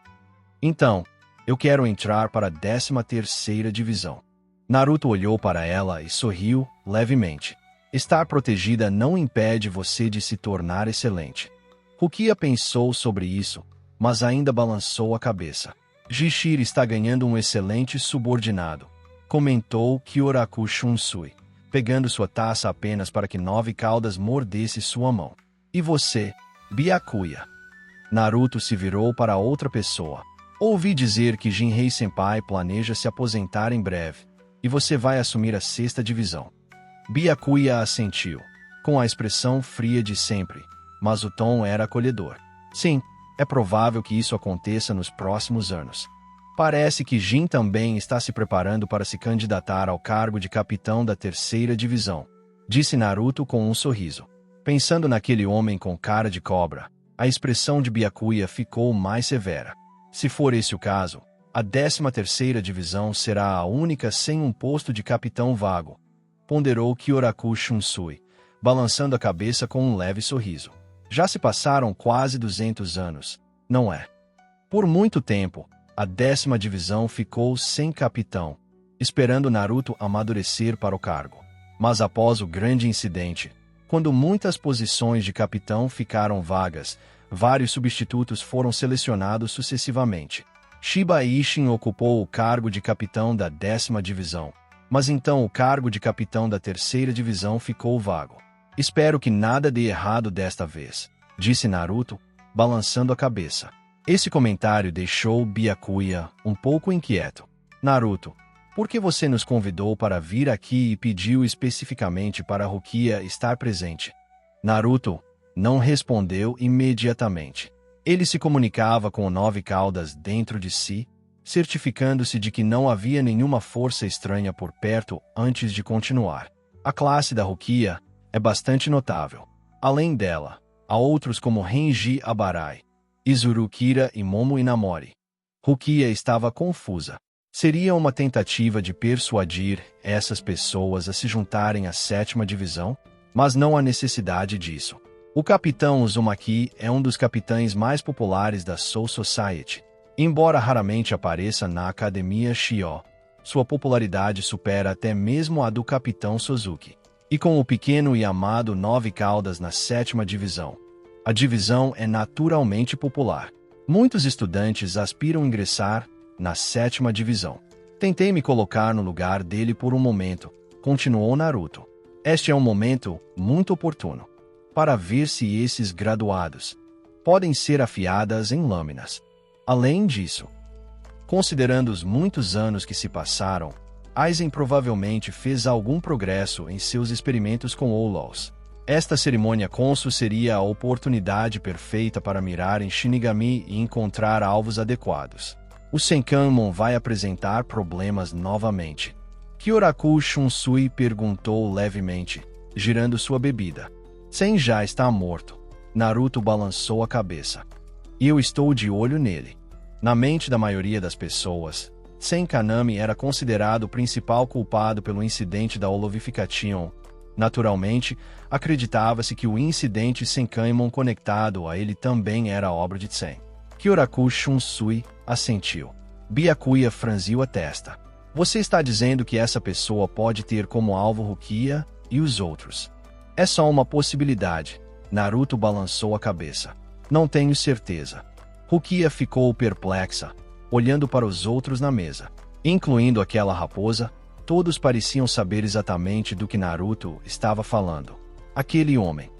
Então, Eu quero entrar para a 13ª divisão. Naruto olhou para ela e sorriu levemente. Estar protegida não impede você de se tornar excelente. Rukia pensou sobre isso, mas ainda balançou a cabeça. Jishir está ganhando um excelente subordinado, comentou Kyoraku Shunsui, pegando sua taça apenas para que 9 caudas mordesse sua mão. E você, Byakuya? Naruto se virou para outra pessoa. Ouvi dizer que Jinrei Senpai planeja se aposentar em breve, e você vai assumir a 6ª divisão. Byakuya assentiu, com a expressão fria de sempre, mas o tom era acolhedor. Sim, é provável que isso aconteça nos próximos anos. Parece que Jin também está se preparando para se candidatar ao cargo de capitão da 3ª divisão, disse Naruto com um sorriso. Pensando naquele homem com cara de cobra, a expressão de Byakuya ficou mais severa. Se for esse o caso, a 13ª divisão será a única sem um posto de capitão vago, ponderou Kyoraku Shunsui, balançando a cabeça com um leve sorriso. Já se passaram quase 200 anos, não é? Por muito tempo, a 10ª divisão ficou sem capitão, esperando Naruto amadurecer para o cargo. Mas após o grande incidente, quando muitas posições de capitão ficaram vagas, vários substitutos foram selecionados sucessivamente. Shiba Ishin ocupou o cargo de capitão da 10ª divisão, mas então o cargo de capitão da 3ª divisão ficou vago. Espero que nada dê errado desta vez, disse Naruto, balançando a cabeça. Esse comentário deixou Byakuya um pouco inquieto. Naruto, por que você nos convidou para vir aqui e pediu especificamente para Rukia estar presente? Naruto não respondeu imediatamente. Ele se comunicava com 9 caudas dentro de si, certificando-se de que não havia nenhuma força estranha por perto antes de continuar. A classe da Rukia é bastante notável. Além dela, há outros como Renji Abarai, Izuru Kira e Momo Inamori. Rukia estava confusa. Seria uma tentativa de persuadir essas pessoas a se juntarem à 7ª divisão? Mas não há necessidade disso. O capitão Uzumaki é um dos capitães mais populares da Soul Society. Embora raramente apareça na Academia Shio, sua popularidade supera até mesmo a do capitão Suzuki. E com o pequeno e amado 9 caudas na 7ª divisão, a divisão é naturalmente popular. Muitos estudantes aspiram ingressar na 7ª divisão. Tentei me colocar no lugar dele por um momento, continuou Naruto. Este é um momento muito oportuno para ver se esses graduados podem ser afiadas em lâminas. Além disso, considerando os muitos anos que se passaram, Aizen provavelmente fez algum progresso em seus experimentos com Outlaws. Esta cerimônia Konsu seria a oportunidade perfeita para mirar em Shinigami e encontrar alvos adequados. O Senkaimon vai apresentar problemas novamente. Kyoraku Shunsui perguntou levemente, girando sua bebida. Sen já está morto. Naruto balançou a cabeça. E eu estou de olho nele. Na mente da maioria das pessoas, Sen Kanami era considerado o principal culpado pelo incidente da Holovification. Naturalmente, acreditava-se que o incidente Senkaimon conectado a ele também era obra de Sen. Kyoraku Shunsui assentiu. Byakuya franziu a testa. Você está dizendo que essa pessoa pode ter como alvo Rukia e os outros? É só uma possibilidade. Naruto balançou a cabeça. Não tenho certeza. Rukia ficou perplexa, olhando para os outros na mesa. Incluindo aquela raposa, todos pareciam saber exatamente do que Naruto estava falando. Aquele homem.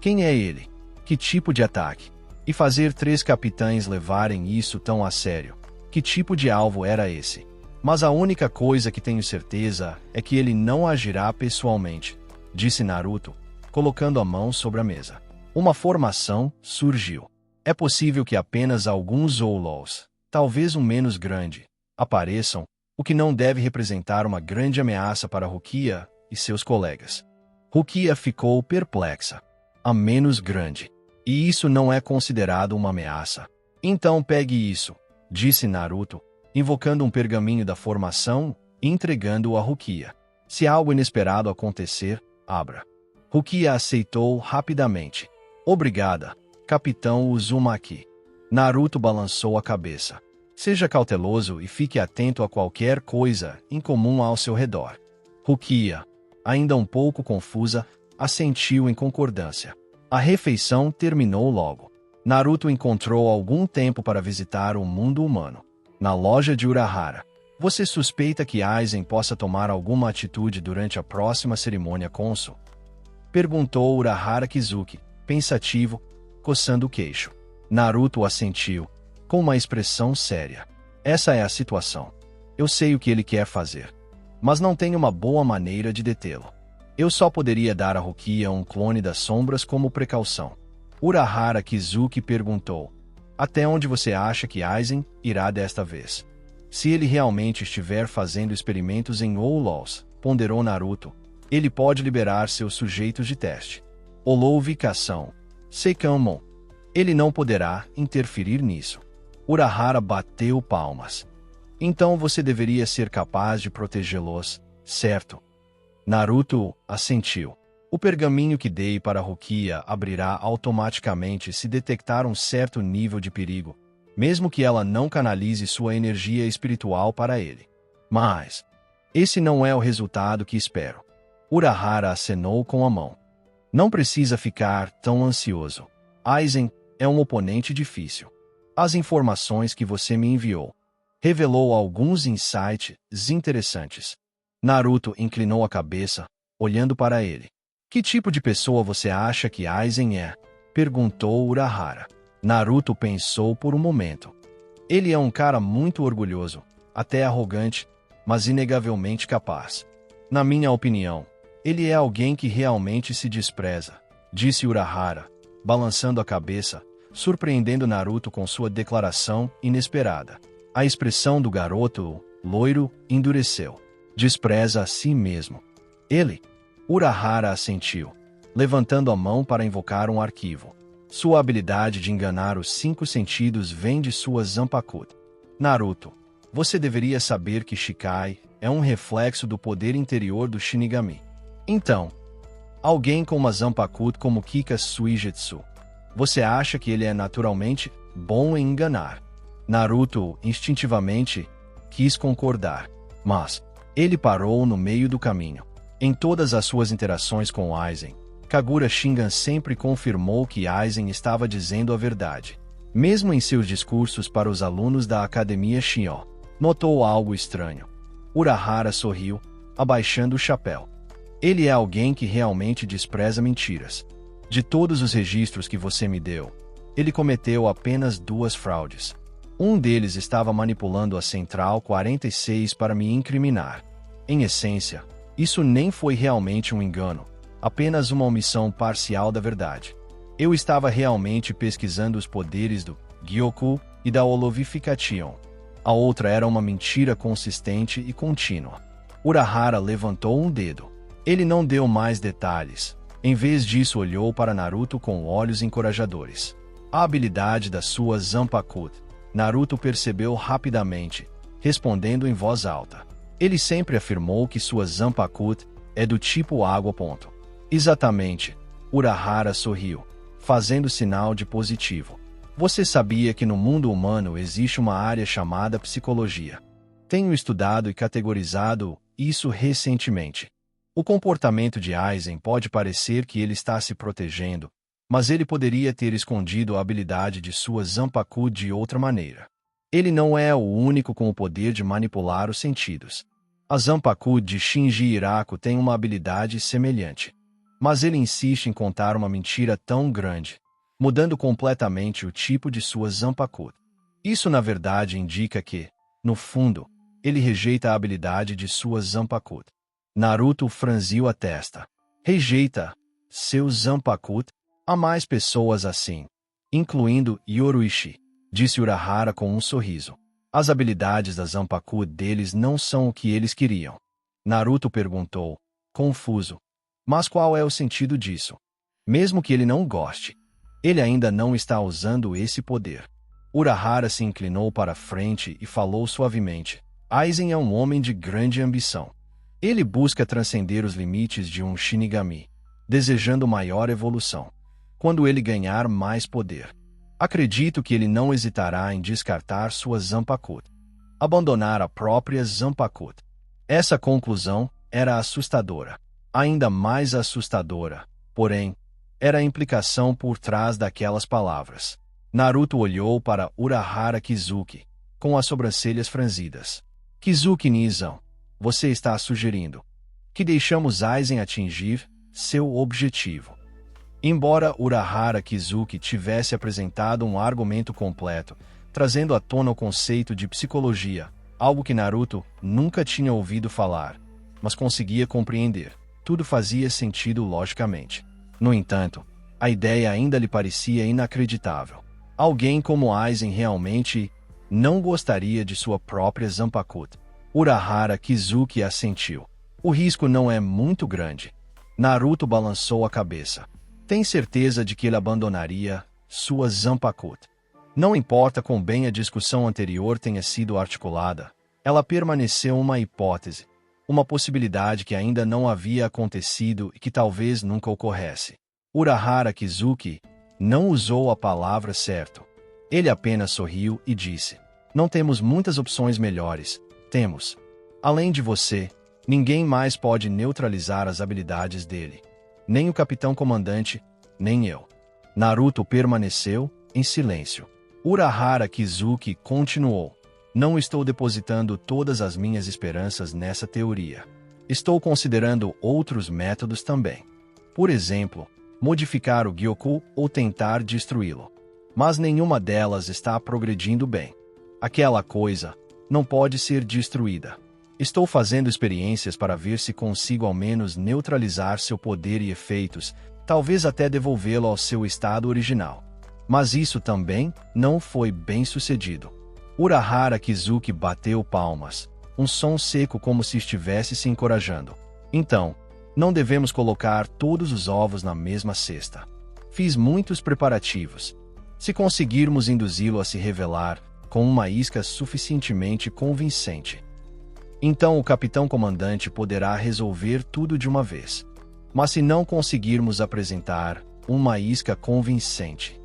Quem é ele? Que tipo de ataque? E fazer 3 capitães levarem isso tão a sério? Que tipo de alvo era esse? Mas a única coisa que tenho certeza é que ele não agirá pessoalmente, disse Naruto, colocando a mão sobre a mesa. Uma formação surgiu. É possível que apenas alguns Outlaws, talvez um menos grande, apareçam, o que não deve representar uma grande ameaça para Rukia e seus colegas. Rukia ficou perplexa. A menos grande. E isso não é considerado uma ameaça. Então pegue isso, disse Naruto, invocando um pergaminho da formação e entregando-o a Rukia. Se algo inesperado acontecer, abra. Rukia aceitou rapidamente. Obrigada, Capitão Uzumaki. Naruto balançou a cabeça. Seja cauteloso e fique atento a qualquer coisa incomum ao seu redor. Rukia, ainda um pouco confusa, assentiu em concordância. A refeição terminou logo. Naruto encontrou algum tempo para visitar o mundo humano. Na loja de Urahara. Você suspeita que Aizen possa tomar alguma atitude durante a próxima cerimônia cônsul? Perguntou Urahara Kizuki, pensativo, coçando o queixo. Naruto assentiu, com uma expressão séria. Essa é a situação. Eu sei o que ele quer fazer, mas não tenho uma boa maneira de detê-lo. Eu só poderia dar a Rukia um clone das sombras como precaução. Urahara Kizuki perguntou, até onde você acha que Aizen irá desta vez? Se ele realmente estiver fazendo experimentos em Olols, ponderou Naruto, ele pode liberar seus sujeitos de teste. Olovicação. Seikamon. Ele não poderá interferir nisso. Urahara bateu palmas. Então você deveria ser capaz de protegê-los, certo? Naruto assentiu. O pergaminho que dei para Rukia abrirá automaticamente se detectar um certo nível de perigo, mesmo que ela não canalize sua energia espiritual para ele. Mas esse não é o resultado que espero. Urahara acenou com a mão. Não precisa ficar tão ansioso. Aizen é um oponente difícil. As informações que você me enviou revelou alguns insights interessantes. Naruto inclinou a cabeça, olhando para ele. Que tipo de pessoa você acha que Aizen é? Perguntou Urahara. Naruto pensou por um momento. Ele é um cara muito orgulhoso, até arrogante, mas inegavelmente capaz. Na minha opinião, ele é alguém que realmente se despreza, disse Urahara, balançando a cabeça, surpreendendo Naruto com sua declaração inesperada. A expressão do garoto, loiro, endureceu. Despreza a si mesmo. Ele? Urahara assentiu, levantando a mão para invocar um arquivo. Sua habilidade de enganar os 5 sentidos vem de sua Zanpakuto. Naruto, você deveria saber que Shikai é um reflexo do poder interior do Shinigami. Então, alguém com uma Zanpakuto como Kika Suigetsu, você acha que ele é naturalmente bom em enganar? Naruto, instintivamente, quis concordar, mas ele parou no meio do caminho. Em todas as suas interações com Aizen, Kagura Shingan sempre confirmou que Aizen estava dizendo a verdade. Mesmo em seus discursos para os alunos da Academia Shion, notou algo estranho. Urahara sorriu, abaixando o chapéu. Ele é alguém que realmente despreza mentiras. De todos os registros que você me deu, ele cometeu apenas 2 fraudes. Um deles estava manipulando a Central 46 para me incriminar. Em essência, isso nem foi realmente um engano, apenas uma omissão parcial da verdade. Eu estava realmente pesquisando os poderes do Gyoku e da Olovification. A outra era uma mentira consistente e contínua. Urahara levantou um dedo. Ele não deu mais detalhes. Em vez disso, olhou para Naruto com olhos encorajadores. A habilidade da sua Zanpakuto, Naruto percebeu rapidamente, respondendo em voz alta. Ele sempre afirmou que sua Zanpakuto é do tipo água. Exatamente. Urahara sorriu, fazendo sinal de positivo. Você sabia que no mundo humano existe uma área chamada psicologia? Tenho estudado e categorizado isso recentemente. O comportamento de Aizen pode parecer que ele está se protegendo, mas ele poderia ter escondido a habilidade de sua Zanpakuto de outra maneira. Ele não é o único com o poder de manipular os sentidos. A Zanpakuto de Shinji Hirako tem uma habilidade semelhante. Mas ele insiste em contar uma mentira tão grande, mudando completamente o tipo de sua Zanpakuto. Isso na verdade indica que, no fundo, ele rejeita a habilidade de sua Zanpakuto. Naruto franziu a testa. Rejeita seu Zanpakuto? Há mais pessoas assim, incluindo Yoruichi, disse Urahara com um sorriso. As habilidades da Zanpakuto deles não são o que eles queriam. Naruto perguntou, confuso. Mas qual é o sentido disso? Mesmo que ele não goste, ele ainda não está usando esse poder. Urahara se inclinou para frente e falou suavemente. Aizen é um homem de grande ambição. Ele busca transcender os limites de um Shinigami, desejando maior evolução. Quando ele ganhar mais poder, Acredito que ele não hesitará em descartar sua Zanpakuto. Abandonar a própria Zanpakuto. Essa conclusão era assustadora. Ainda mais assustadora, porém, era a implicação por trás daquelas palavras. Naruto olhou para Urahara Kizuki, com as sobrancelhas franzidas. Kizuki Nizan, você está sugerindo que deixamos Aizen atingir seu objetivo. Embora Urahara Kizuki tivesse apresentado um argumento completo, trazendo à tona o conceito de psicologia, algo que Naruto nunca tinha ouvido falar, mas conseguia compreender, tudo fazia sentido logicamente. No entanto, a ideia ainda lhe parecia inacreditável. Alguém como Aizen realmente não gostaria de sua própria Zanpakuto. Urahara Kizuki assentiu. O risco não é muito grande. Naruto balançou a cabeça. Tem certeza de que ele abandonaria sua Zanpakuto? Não importa quão bem a discussão anterior tenha sido articulada, ela permaneceu uma hipótese, uma possibilidade que ainda não havia acontecido e que talvez nunca ocorresse. Urahara Kizuki não usou a palavra certo. Ele apenas sorriu e disse: não temos muitas opções melhores. Temos. Além de você, ninguém mais pode neutralizar as habilidades dele. Nem o capitão comandante, nem eu. Naruto permaneceu em silêncio. Urahara Kizuki continuou. Não estou depositando todas as minhas esperanças nessa teoria. Estou considerando outros métodos também. Por exemplo, modificar o Gyoku ou tentar destruí-lo. Mas nenhuma delas está progredindo bem. Aquela coisa não pode ser destruída. Estou fazendo experiências para ver se consigo ao menos neutralizar seu poder e efeitos, talvez até devolvê-lo ao seu estado original. Mas isso também não foi bem sucedido. Urahara Kizuki bateu palmas, um som seco como se estivesse se encorajando. Então, não devemos colocar todos os ovos na mesma cesta. Fiz muitos preparativos. Se conseguirmos induzi-lo a se revelar com uma isca suficientemente convincente, então o capitão comandante poderá resolver tudo de uma vez. Mas se não conseguirmos apresentar uma isca convincente,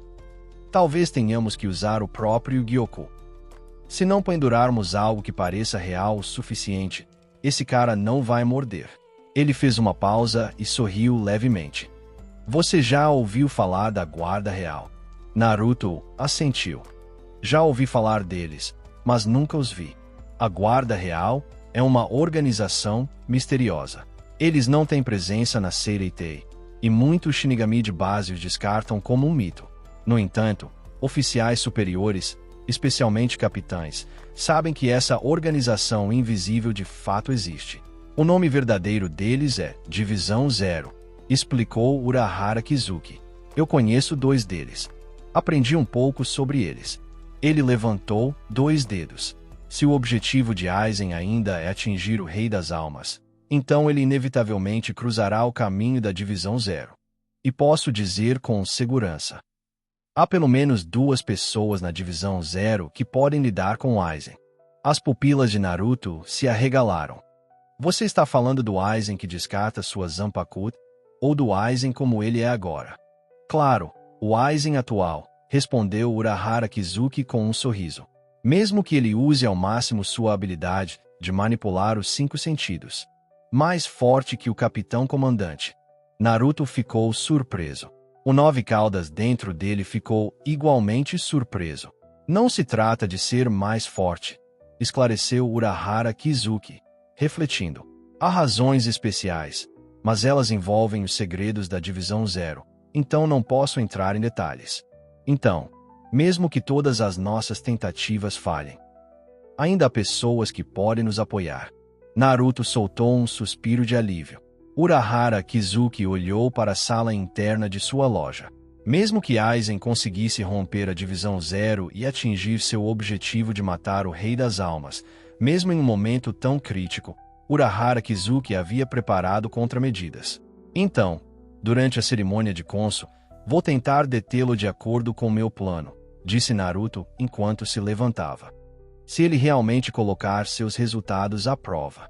talvez tenhamos que usar o próprio Gyoku. Se não pendurarmos algo que pareça real o suficiente, esse cara não vai morder. Ele fez uma pausa e sorriu levemente. Você já ouviu falar da Guarda Real? Naruto assentiu. Já ouvi falar deles, mas nunca os vi. A Guarda Real é uma organização misteriosa. Eles não têm presença na Seireitei, e muitos Shinigami de base os descartam como um mito. No entanto, oficiais superiores, especialmente capitães, sabem que essa organização invisível de fato existe. O nome verdadeiro deles é Divisão Zero, explicou Urahara Kizuki. Eu conheço 2 deles. Aprendi um pouco sobre eles. Ele levantou 2 dedos. Se o objetivo de Aizen ainda é atingir o Rei das Almas, então ele inevitavelmente cruzará o caminho da Divisão Zero. E posso dizer com segurança: há pelo menos 2 pessoas na Divisão Zero que podem lidar com Aizen. As pupilas de Naruto se arregalaram. Você está falando do Aizen que descarta sua Zanpakuto, ou do Aizen como ele é agora? Claro, o Aizen atual, respondeu Urahara Kizuki com um sorriso. Mesmo que ele use ao máximo sua habilidade de manipular os 5 sentidos. Mais forte que o capitão comandante. Naruto ficou surpreso. O 9 caudas dentro dele ficou igualmente surpreso. Não se trata de ser mais forte, esclareceu Urahara Kizuki, refletindo. Há razões especiais, mas elas envolvem os segredos da Divisão Zero, então não posso entrar em detalhes. Então, mesmo que todas as nossas tentativas falhem, ainda há pessoas que podem nos apoiar. Naruto soltou um suspiro de alívio. Urahara Kizuki olhou para a sala interna de sua loja. Mesmo que Aizen conseguisse romper a Divisão Zero e atingir seu objetivo de matar o Rei das Almas, mesmo em um momento tão crítico, Urahara Kizuki havia preparado contramedidas. Então, durante a cerimônia de Konso, vou tentar detê-lo de acordo com meu plano, disse Naruto enquanto se levantava. Se ele realmente colocar seus resultados à prova,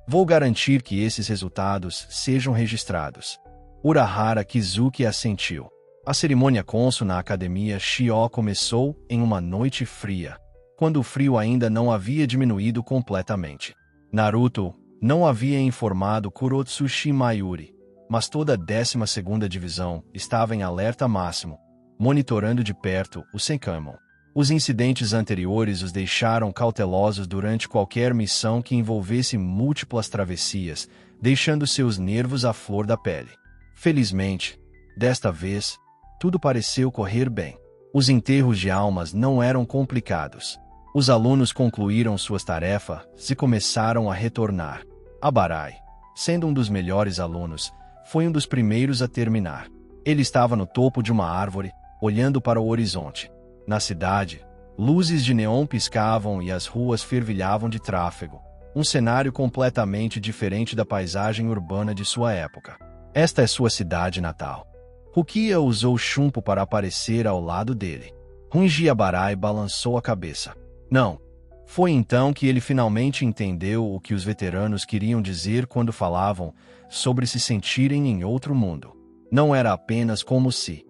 vou garantir que esses resultados sejam registrados. Urahara Kizuki assentiu. A cerimônia cônsul na Academia Shio começou em uma noite fria, quando o frio ainda não havia diminuído completamente. Naruto não havia informado Kurotsushi Mayuri, mas toda a 12ª Divisão estava em alerta máximo, monitorando de perto o Senkaimon. Os incidentes anteriores os deixaram cautelosos durante qualquer missão que envolvesse múltiplas travessias, deixando seus nervos à flor da pele. Felizmente, desta vez, tudo pareceu correr bem. Os enterros de almas não eram complicados. Os alunos concluíram suas tarefas e começaram a retornar. Abarai, sendo um dos melhores alunos, foi um dos primeiros a terminar. Ele estava no topo de uma árvore, olhando para o horizonte. Na cidade, luzes de neon piscavam e as ruas fervilhavam de tráfego, um cenário completamente diferente da paisagem urbana de sua época. Esta é sua cidade natal. Rukia usou Shunpo para aparecer ao lado dele. Runji Abarai balançou a cabeça. Não. Foi então que ele finalmente entendeu o que os veteranos queriam dizer quando falavam sobre se sentirem em outro mundo. Não era apenas como se.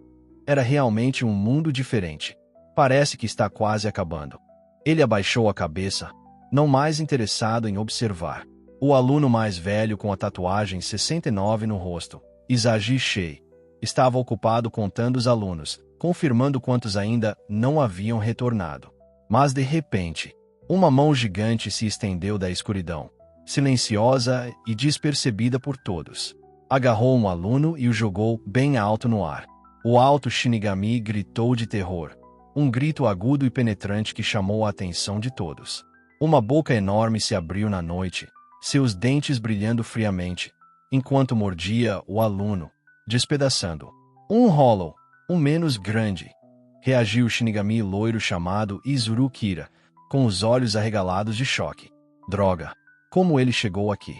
Era realmente um mundo diferente. Parece que está quase acabando. Ele abaixou a cabeça, não mais interessado em observar. O aluno mais velho com a tatuagem 69 no rosto, Izagi Shei, estava ocupado contando os alunos, confirmando quantos ainda não haviam retornado. Mas de repente, uma mão gigante se estendeu da escuridão, silenciosa e despercebida por todos. Agarrou um aluno e o jogou bem alto no ar. O alto Shinigami gritou de terror. Um grito agudo e penetrante que chamou a atenção de todos. Uma boca enorme se abriu na noite, seus dentes brilhando friamente, enquanto mordia o aluno, despedaçando. Um Hollow, um menos grande. Reagiu o Shinigami loiro chamado Izuru Kira, com os olhos arregalados de choque. Droga! Como ele chegou aqui?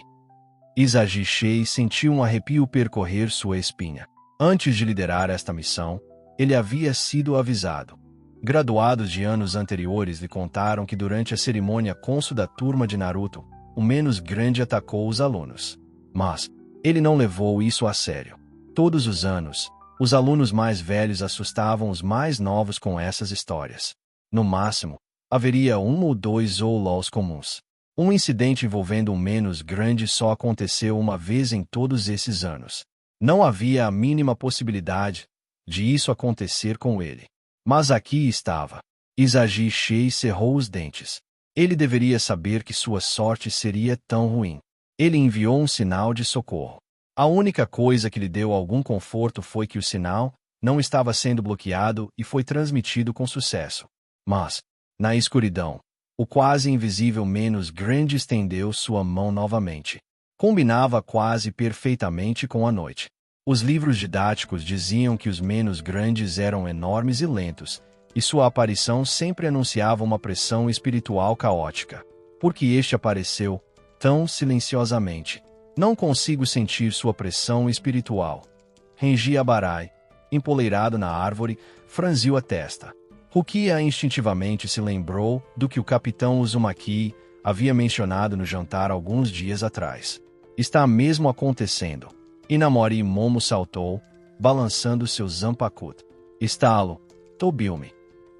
Izagi Shei sentiu um arrepio percorrer sua espinha. Antes de liderar esta missão, ele havia sido avisado. Graduados de anos anteriores lhe contaram que durante a cerimônia cônsul da turma de Naruto, o menos grande atacou os alunos. Mas ele não levou isso a sério. Todos os anos, os alunos mais velhos assustavam os mais novos com essas histórias. No máximo, haveria um ou dois Outlaws comuns. Um incidente envolvendo um menos grande só aconteceu uma vez em todos esses anos. Não havia a mínima possibilidade de isso acontecer com ele. Mas aqui estava. Izagi Shei cerrou os dentes. Ele deveria saber que sua sorte seria tão ruim. Ele enviou um sinal de socorro. A única coisa que lhe deu algum conforto foi que o sinal não estava sendo bloqueado e foi transmitido com sucesso. Mas, na escuridão, o quase invisível menos grande estendeu sua mão novamente. Combinava quase perfeitamente com a noite. Os livros didáticos diziam que os menos grandes eram enormes e lentos, e sua aparição sempre anunciava uma pressão espiritual caótica. Porque este apareceu tão silenciosamente. Não consigo sentir sua pressão espiritual. Renji Abarai, empoleirado na árvore, franziu a testa. Rukia instintivamente se lembrou do que o capitão Uzumaki havia mencionado no jantar alguns dias atrás. Está mesmo acontecendo. Inamori Momo saltou, balançando seu Zanpakuto. Estalo, Tobiume.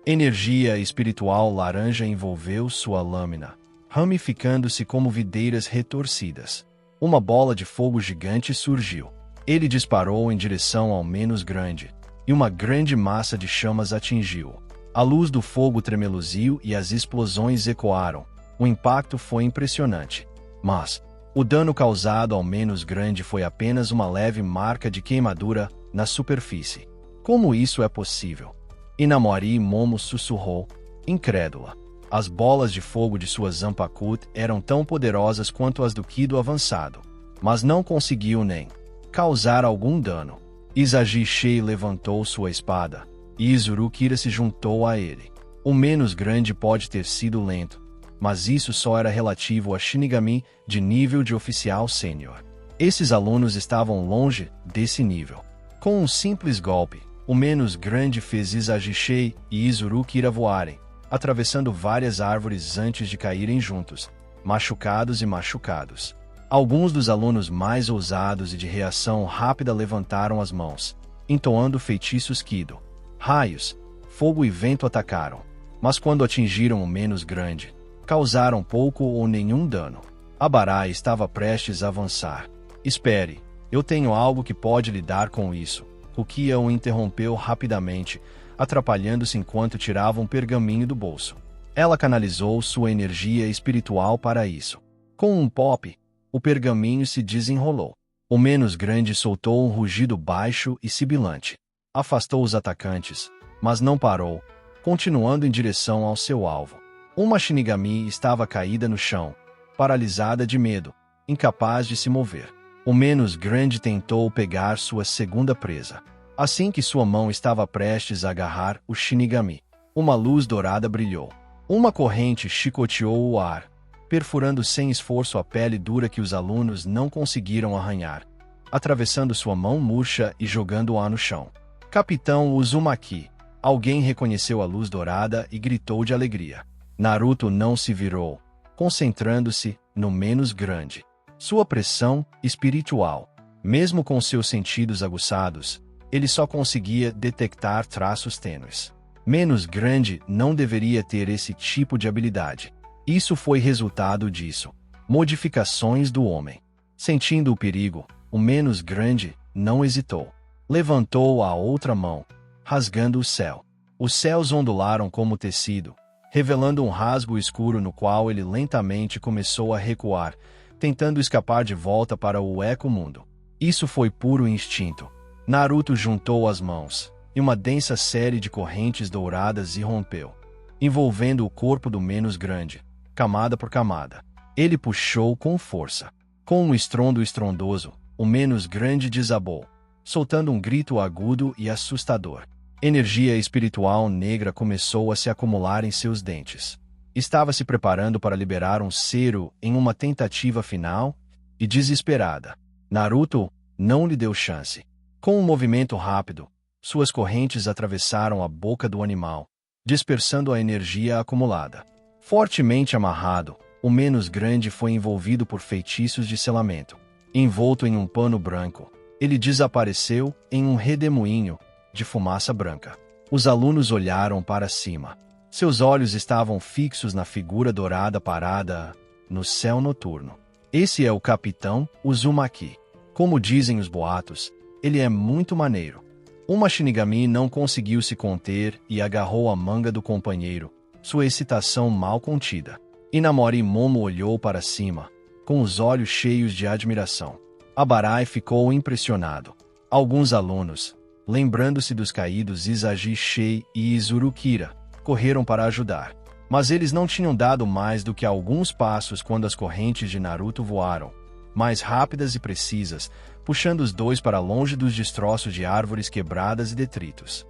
Energia espiritual laranja envolveu sua lâmina, ramificando-se como videiras retorcidas. Uma bola de fogo gigante surgiu. Ele disparou em direção ao menos grande, e uma grande massa de chamas atingiu. A luz do fogo tremeluziu e as explosões ecoaram. O impacto foi impressionante. Mas o dano causado ao menos grande foi apenas uma leve marca de queimadura na superfície. Como isso é possível? Inamori Momo sussurrou, incrédula. As bolas de fogo de sua Zanpakuto eram tão poderosas quanto as do Kido avançado, mas não conseguiu nem causar algum dano. Izagi Shei levantou sua espada, e Izuru Kira se juntou a ele. O menos grande pode ter sido lento, mas isso só era relativo a Shinigami de nível de oficial sênior. Esses alunos estavam longe desse nível. Com um simples golpe, o menos grande fez Izagi Shei e Izuru Kira voarem, atravessando várias árvores antes de caírem juntos, machucados e machucados. Alguns dos alunos mais ousados e de reação rápida levantaram as mãos, entoando feitiços Kido. Raios, fogo e vento atacaram, mas quando atingiram o menos grande, causaram pouco ou nenhum dano. Abarai estava prestes a avançar. Espere, eu tenho algo que pode lidar com isso. Rukia o interrompeu rapidamente, atrapalhando-se enquanto tirava um pergaminho do bolso. Ela canalizou sua energia espiritual para isso. Com um pop, o pergaminho se desenrolou. O menos grande soltou um rugido baixo e sibilante. Afastou os atacantes, mas não parou, continuando em direção ao seu alvo. Uma Shinigami estava caída no chão, paralisada de medo, incapaz de se mover. O menos grande tentou pegar sua segunda presa. Assim que sua mão estava prestes a agarrar o Shinigami, uma luz dourada brilhou. Uma corrente chicoteou o ar, perfurando sem esforço a pele dura que os alunos não conseguiram arranhar, atravessando sua mão murcha e jogando-a no chão. Capitão Uzumaki. Alguém reconheceu a luz dourada e gritou de alegria. Naruto não se virou, concentrando-se no menos grande. Sua pressão espiritual. Mesmo com seus sentidos aguçados, ele só conseguia detectar traços tênues. Menos grande não deveria ter esse tipo de habilidade. Isso foi resultado disso. Modificações do homem. Sentindo o perigo, o menos grande não hesitou. Levantou a outra mão, rasgando o céu. Os céus ondularam como tecido, revelando um rasgo escuro no qual ele lentamente começou a recuar, tentando escapar de volta para o eco-mundo. Isso foi puro instinto. Naruto juntou as mãos, e uma densa série de correntes douradas irrompeu, envolvendo o corpo do menos grande, camada por camada. Ele puxou com força. Com um estrondo estrondoso, o menos grande desabou, soltando um grito agudo e assustador. Energia espiritual negra começou a se acumular em seus dentes. Estava se preparando para liberar um cero em uma tentativa final, e desesperada, Naruto não lhe deu chance. Com um movimento rápido, suas correntes atravessaram a boca do animal, dispersando a energia acumulada. Fortemente amarrado, o menos grande foi envolvido por feitiços de selamento. Envolto em um pano branco, ele desapareceu em um redemoinho de fumaça branca. Os alunos olharam para cima. Seus olhos estavam fixos na figura dourada parada no céu noturno. Esse é o Capitão Uzumaki. Como dizem os boatos, ele é muito maneiro. Uma Shinigami não conseguiu se conter e agarrou a manga do companheiro, sua excitação mal contida. Inamori Momo olhou para cima, com os olhos cheios de admiração. Abarai ficou impressionado. Alguns alunos, lembrando-se dos caídos Izagi Shei e Izurukira, correram para ajudar. Mas eles não tinham dado mais do que alguns passos quando as correntes de Naruto voaram, mais rápidas e precisas, puxando os dois para longe dos destroços de árvores quebradas e detritos.